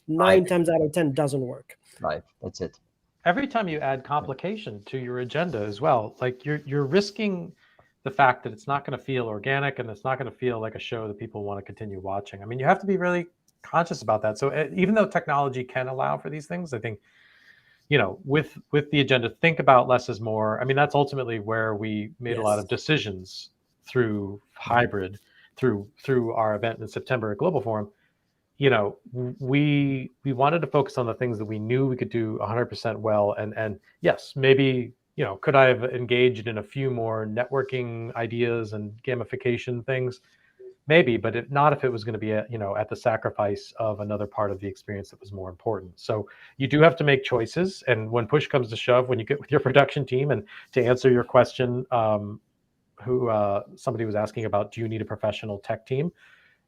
9 times out of 10 doesn't work. Right, that's it. Every time you add complication to your agenda as well, like you're risking the fact that it's not going to feel organic and it's not going to feel like a show that people want to continue watching. I mean, you have to be really conscious about that. So even though technology can allow for these things, I think, you know, with the agenda, think about less is more. I mean, that's ultimately where we made a lot of decisions through hybrid, through our event in September at Global Forum. You know, we wanted to focus on the things that we knew we could do 100% well. And yes, maybe, you know, could I have engaged in a few more networking ideas and gamification things? Maybe, but not if it was going to be at the sacrifice of another part of the experience that was more important. So you do have to make choices. And when push comes to shove, when you get with your production team, and to answer your question, somebody was asking about, do you need a professional tech team?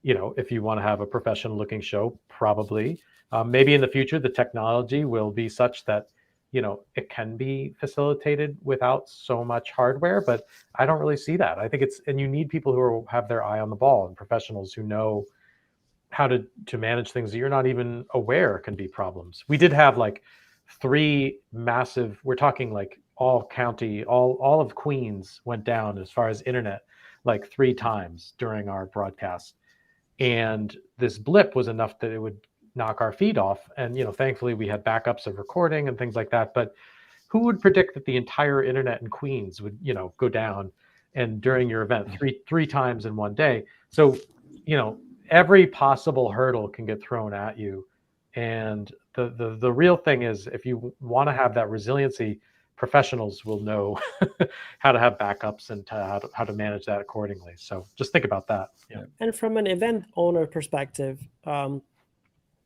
You know, if you want to have a professional looking show, probably. Maybe in the future, the technology will be such that, you know, it can be facilitated without so much hardware, but I don't really see that. I think and you need people who have their eye on the ball, and professionals who know how to manage things that you're not even aware can be problems. We did have like 3 massive, we're talking like all of Queens went down as far as internet, like 3 times during our broadcast. And this blip was enough that it would knock our feed off. And, you know, thankfully we had backups of recording and things like that. But who would predict that the entire internet in Queens would, you know, go down and during your event three times in one day? So, you know, every possible hurdle can get thrown at you. And the real thing is, if you want to have that resiliency, professionals will know how to have backups and how to manage that accordingly. So just think about that. Yeah. And from an event owner perspective,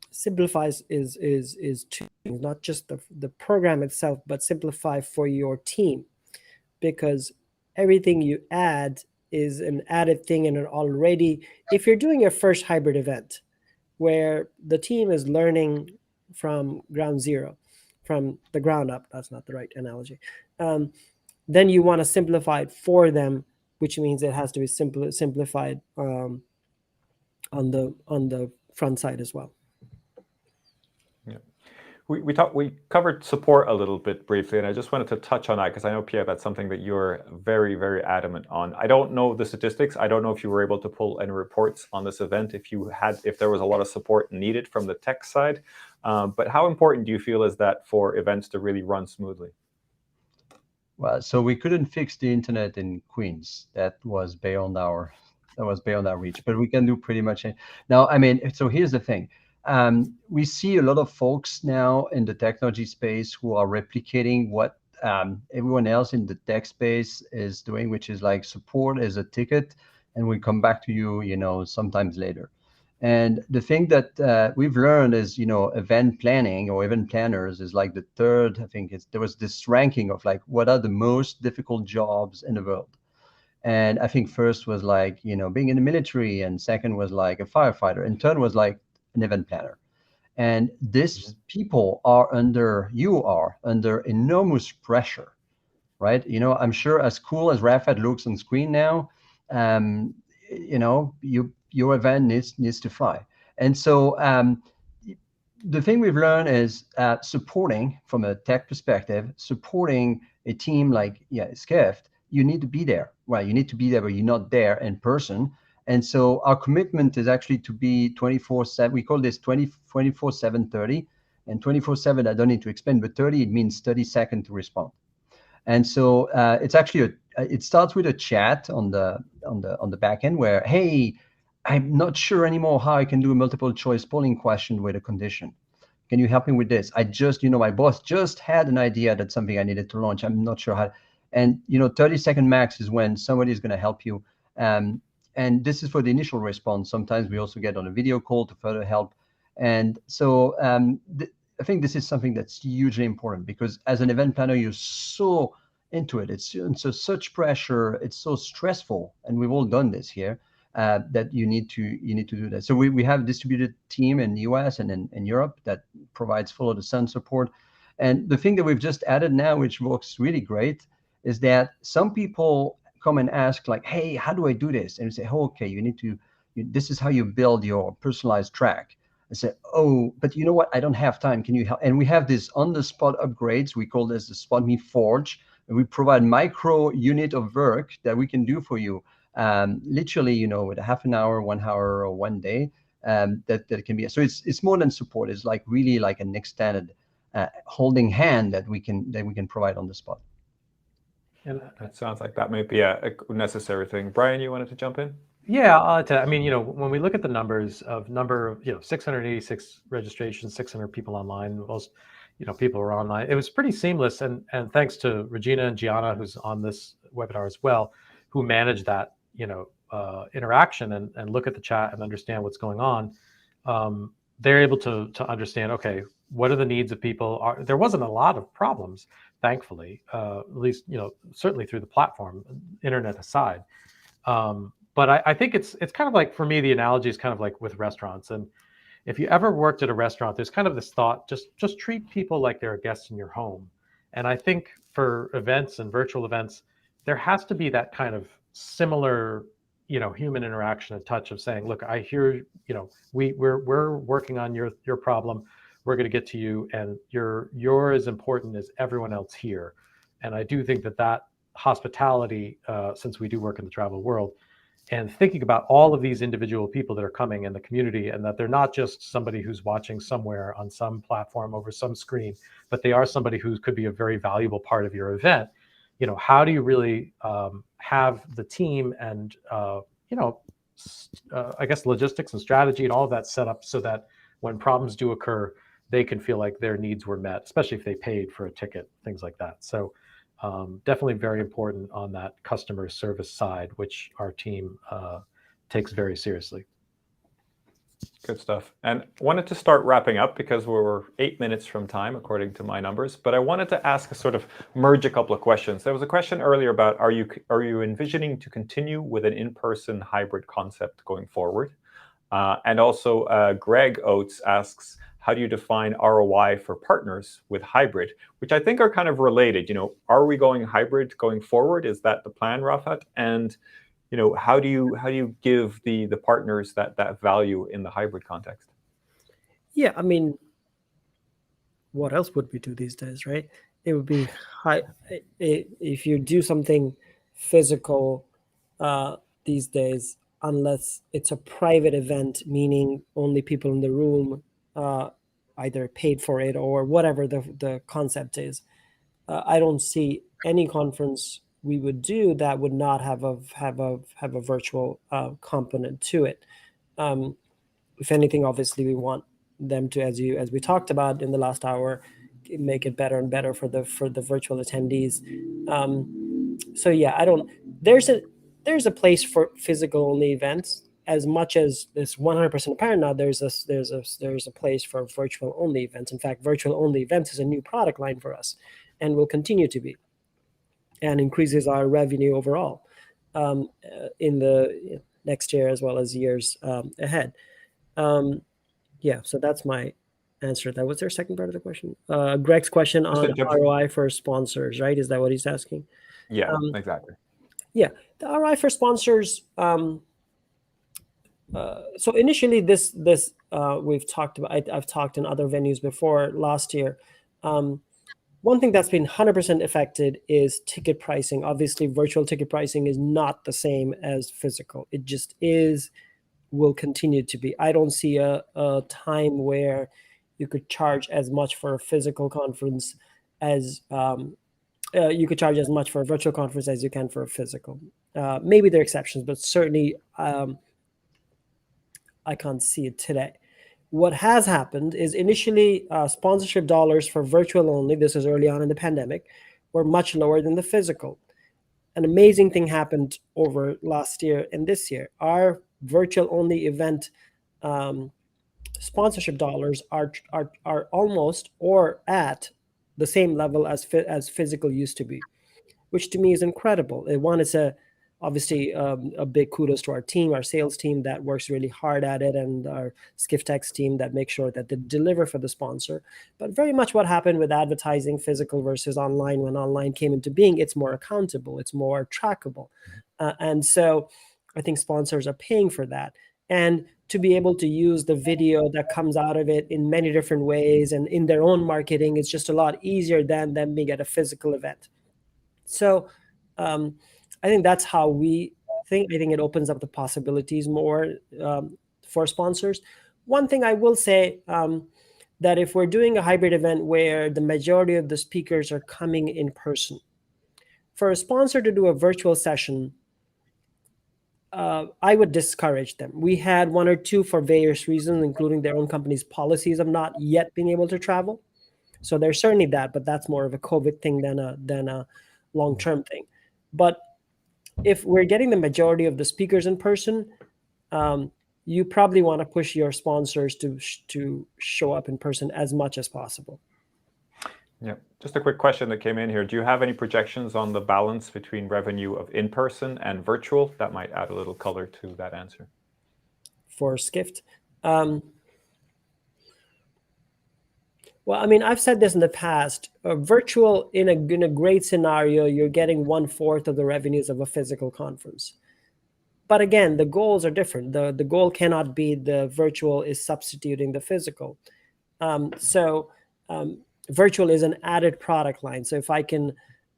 simplify is 2 things, not just the program itself, but simplify for your team, because everything you add is an added thing in an already. If you're doing your first hybrid event where the team is learning from ground zero, from the ground up, that's not the right analogy, then you want to simplify it for them, which means it has to be simplified on the front side as well. Yeah, we covered support a little bit briefly, and I just wanted to touch on that because I know, Pierre, that's something that you're very, very adamant on. I don't know the statistics. I don't know if you were able to pull any reports on this event, if there was a lot of support needed from the tech side. But how important do you feel is that for events to really run smoothly? Well, so we couldn't fix the internet in Queens. That was beyond our reach. But we can do pretty much it. Now, I mean, so here's the thing. We see a lot of folks now in the technology space who are replicating what everyone else in the tech space is doing, which is like support as a ticket, and we come back to you, you know, sometimes later. And the thing that we've learned is, event planning or event planners is like the third, I think there was this ranking of like, what are the most difficult jobs in the world? And I think first was like, being in the military, and second was like a firefighter, and third was like an event planner. And these people you are under enormous pressure, right? I'm sure as cool as Rafat looks on screen now, your event needs to fly. And so the thing we've learned is supporting from a tech perspective, supporting a team like Skift, you need to be there. Well, you need to be there, but you're not there in person. And so our commitment is actually to be 24/7. We call this 24/7 30. And 24/7, I don't need to explain, but 30, it means 30 seconds to respond. And so it's actually it starts with a chat on the back end where, hey, I'm not sure anymore how I can do a multiple choice polling question with a condition. Can you help me with this? I just, my boss just had an idea that's something I needed to launch. I'm not sure how. And 30-second max is when somebody is going to help you. And this is for the initial response. Sometimes we also get on a video call to further help. And so I think this is something that's hugely important, because as an event planner, you're so into it. It's so such pressure. It's so stressful, and we've all done this here. That you need to do that. So we have a distributed team in the US and in Europe that provides follow the sun support. And the thing that we've just added now, which works really great, is that some people come and ask like, hey, how do I do this? And we say, oh, okay, this is how you build your personalized track. I said, oh, but you know what? I don't have time. Can you help? And we have this on-the-spot upgrades. We call this the SpotMe Forge. And we provide micro unit of work that we can do for you. Literally, with a half an hour, 1 hour, or 1 day, that can be. So it's more than support. It's like really like an extended holding hand that we can provide on the spot. And that sounds like that might be a necessary thing. Brian, you wanted to jump in? Yeah, I mean, when we look at the numbers of 686 registrations, 600 people online, most, people are online. It was pretty seamless, and thanks to Regina and Gianna, who's on this webinar as well, who managed that, interaction and look at the chat and understand what's going on. They're able to understand, okay, what are the needs of people? There wasn't a lot of problems, thankfully, at least, certainly through the platform, internet aside. But I think it's kind of like, for me, the analogy is kind of like with restaurants. And if you ever worked at a restaurant, there's kind of this thought, just treat people like they're guests in your home. And I think for events and virtual events, there has to be that kind of similar, human interaction and touch of saying, look, I hear, we're working on your problem. We're going to get to you, and you're as important as everyone else here. And I do think that hospitality, since we do work in the travel world, and thinking about all of these individual people that are coming in the community, and that they're not just somebody who's watching somewhere on some platform over some screen, but they are somebody who could be a very valuable part of your event. How do you really have the team and, I guess logistics and strategy and all of that set up so that when problems do occur, they can feel like their needs were met, especially if they paid for a ticket, things like that. So definitely very important on that customer service side, which our team takes very seriously. Good stuff. And wanted to start wrapping up because we're 8 minutes from time, according to my numbers. But I wanted to ask merge a couple of questions. There was a question earlier about, are you envisioning to continue with an in-person hybrid concept going forward? And also Greg Oates asks, how do you define ROI for partners with hybrid, which I think are kind of related. Are we going hybrid going forward? Is that the plan, Rafat? And how do you give the partners that value in the hybrid context? Yeah, I mean, what else would we do these days, right? It would be if you do something physical these days, unless it's a private event, meaning only people in the room either paid for it or whatever the concept is. I don't see any conference we would do that would not have a virtual component to it. If anything, obviously, we want them to, as we talked about in the last hour, make it better and better for the virtual attendees. So yeah, there's a place for physical only events, as much as it's 100% apparent now, there's a place for virtual only events. In fact, virtual only events is a new product line for us, and will continue to be, and increases our revenue overall in the next year as well as years ahead. Yeah, so that's my answer. That was their second part of the question. Greg's question on ROI for sponsors, right? Is that what he's asking? Yeah, exactly. Yeah, the ROI for sponsors. So initially, this we've talked about. I've talked in other venues before last year. One thing that's been 100% affected is ticket pricing. Obviously, virtual ticket pricing is not the same as physical. It just is, will continue to be. I don't see a time where you could charge as much for a physical conference as you could charge as much for a virtual conference as you can for a physical. Maybe there are exceptions, but certainly I can't see it today. What has happened is initially sponsorship dollars for virtual only, this is early on in the pandemic, were much lower than the physical. An amazing thing happened over last year and this year. Our virtual only event sponsorship dollars are almost or at the same level as physical used to be, which to me is incredible. One, it's obviously a big kudos to our team, our sales team that works really hard at it, and our Skiftex team that makes sure that they deliver for the sponsor. But very much what happened with advertising physical versus online, when online came into being, it's more accountable, it's more trackable. And so I think sponsors are paying for that. And to be able to use the video that comes out of it in many different ways and in their own marketing, it's just a lot easier than them being at a physical event. So I think that's how we think. I think it opens up the possibilities more for sponsors. One thing I will say, that if we're doing a hybrid event where the majority of the speakers are coming in person, for a sponsor to do a virtual session, I would discourage them. We had one or two for various reasons, including their own company's policies of not yet being able to travel. So there's certainly that, but that's more of a COVID thing than a long-term thing. But if we're getting the majority of the speakers in person, you probably want to push your sponsors to show up in person as much as possible. Yeah, just a quick question that came in here. Do you have any projections on the balance between revenue of in-person and virtual? That might add a little color to that answer. For Skift? Well, I mean, I've said this in the past. Virtual, in a great scenario, you're getting 1/4 of the revenues of a physical conference. But again, the goals are different. The goal cannot be the virtual is substituting the physical. Virtual is an added product line. So if I can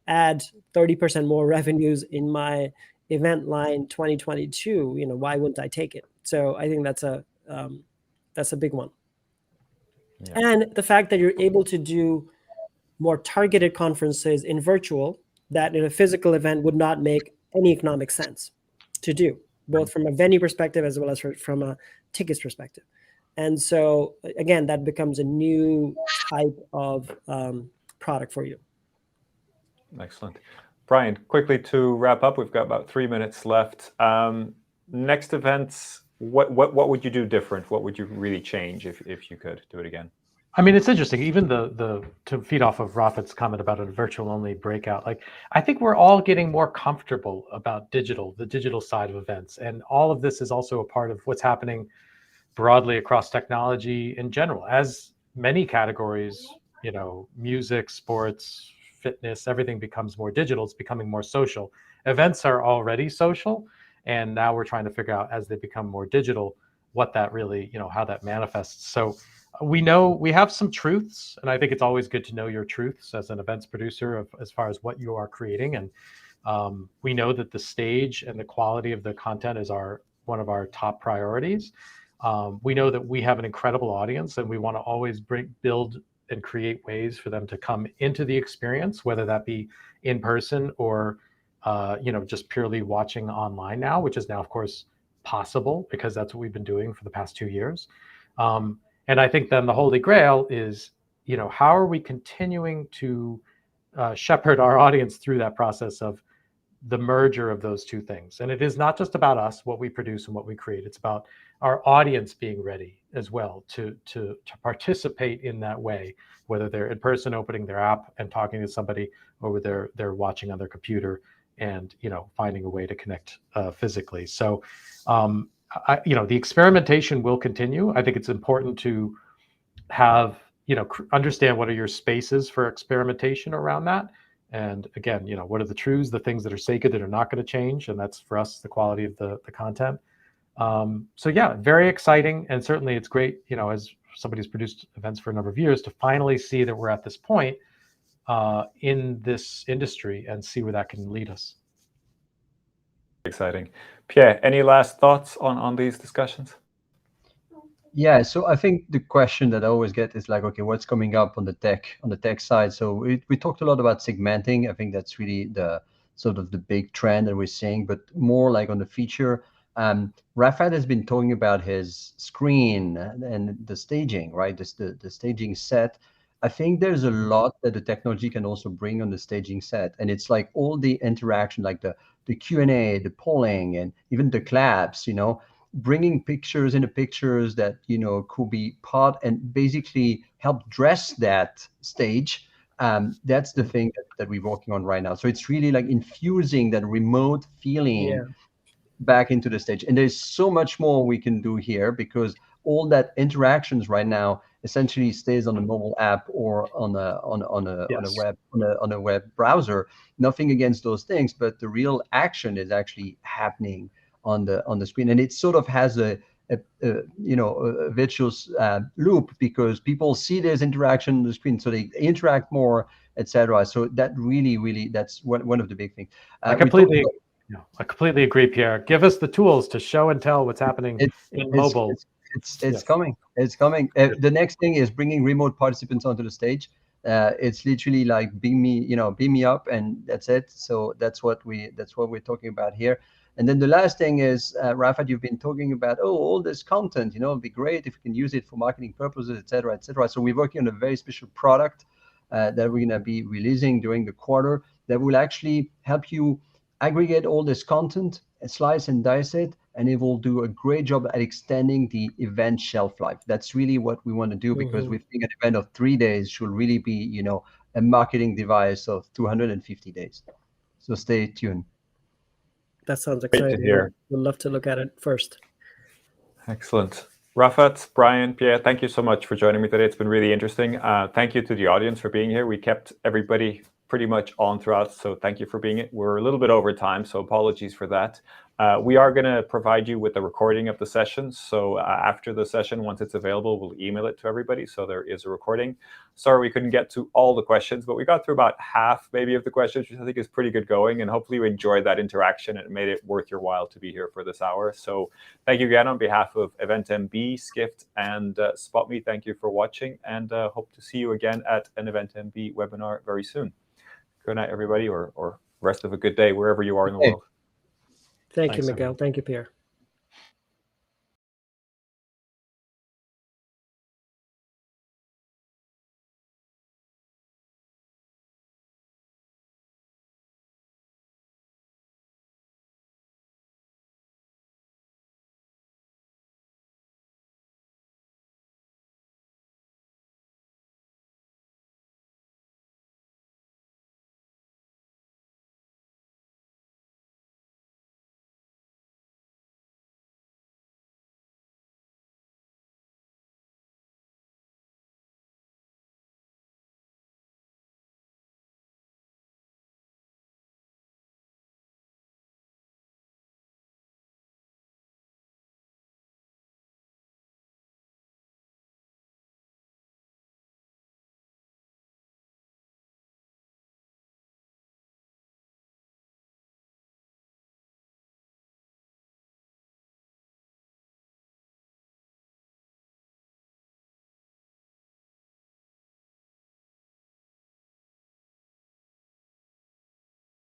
add 30% more revenues in my event line 2022, why wouldn't I take it? So I think that's a big one. Yeah. And the fact that you're able to do more targeted conferences in virtual that in a physical event would not make any economic sense to do, both from a venue perspective as well as from a tickets perspective. And so, again, that becomes a new type of product for you. Excellent. Brian, quickly to wrap up, we've got about 3 minutes left. Next events, what would you do different? What would you really change if you could do it again? I mean, it's interesting. Even to feed off of Rafat's comment about a virtual only breakout, I think we're all getting more comfortable about the digital side of events. And all of this is also a part of what's happening broadly across technology in general, as many categories, music, sports, fitness, everything becomes more digital. It's becoming more social. Events are already social. And now we're trying to figure out, as they become more digital, what that really, how that manifests. So we know we have some truths, and I think it's always good to know your truths as an events producer as far as what you are creating. And we know that the stage and the quality of the content is one of our top priorities. We know that we have an incredible audience, and we want to always build and create ways for them to come into the experience, whether that be in person or just purely watching online now, which is now, of course, possible because that's what we've been doing for the past 2 years. And I think then the Holy Grail is, how are we continuing to shepherd our audience through that process of the merger of those two things. And it is not just about us, what we produce and what we create. It's about our audience being ready as well to participate in that way, whether they're in person opening their app and talking to somebody, or whether they're watching on their computer and finding a way to connect physically. So the experimentation will continue. I think it's important to have understand what are your spaces for experimentation around that. And again, what are the truths, the things that are sacred that are not going to change, and that's for us the quality of the content. So yeah, very exciting, and certainly it's great, as somebody who's produced events for a number of years, to finally see that we're at this point in this industry and see where that can lead us. Exciting. Pierre, any last thoughts on these discussions? Yeah, so I think the question that I always get is like, okay, what's coming up on the tech side? So we talked a lot about segmenting. I think that's really the sort of the big trend that we're seeing, but more like on the feature. Rafat has been talking about his screen and the staging, right? The staging set. I think there's a lot that the technology can also bring on the staging set, and it's like all the interaction, like the Q&A, the polling, and even the claps, bringing pictures into pictures that could be part and basically help dress that stage. That's the thing that we're working on right now. So it's really like infusing that remote feeling back into the stage, and there's so much more we can do here, because all that interactions right now essentially stays on a mobile app or on a web browser. Nothing against those things, but the real action is actually happening on the screen, and it sort of has a virtuous loop, because people see there's interaction on the screen, so they interact more, etc. So that really that's one of the big things. I completely agree, Pierre. Give us the tools to show and tell what's happening in mobile. It's coming. It's coming. The next thing is bringing remote participants onto the stage. It's literally like beam me up, and that's it. So that's what we're talking about here. And then the last thing is, Rafat, you've been talking about all this content. It'd be great if we can use it for marketing purposes, etc., etc. So we're working on a very special product that we're going to be releasing during the quarter that will actually help you aggregate all this content, slice and dice it, and it will do a great job at extending the event shelf life. That's really what we want to do, because we think an event of 3 days should really be, a marketing device of 250 days. So stay tuned. That sounds exciting. Great to hear. We'd love to look at it first. Excellent. Rafat, Brian, Pierre, thank you so much for joining me today. It's been really interesting. Thank you to the audience for being here. We kept everybody pretty much on throughout, so thank you for being it. We're a little bit over time, so apologies for that. We are going to provide you with a recording of the session, so after the session, once it's available, we'll email it to everybody, so there is a recording. Sorry we couldn't get to all the questions, but we got through about half maybe of the questions, which I think is pretty good going, and hopefully you enjoyed that interaction and it made it worth your while to be here for this hour. So thank you again on behalf of EventMB, Skift, and SpotMe. Thank you for watching, and hope to see you again at an EventMB webinar very soon. Good night, everybody, or rest of a good day wherever you are in the world. Thank you, Miguel. Thank you, Pierre.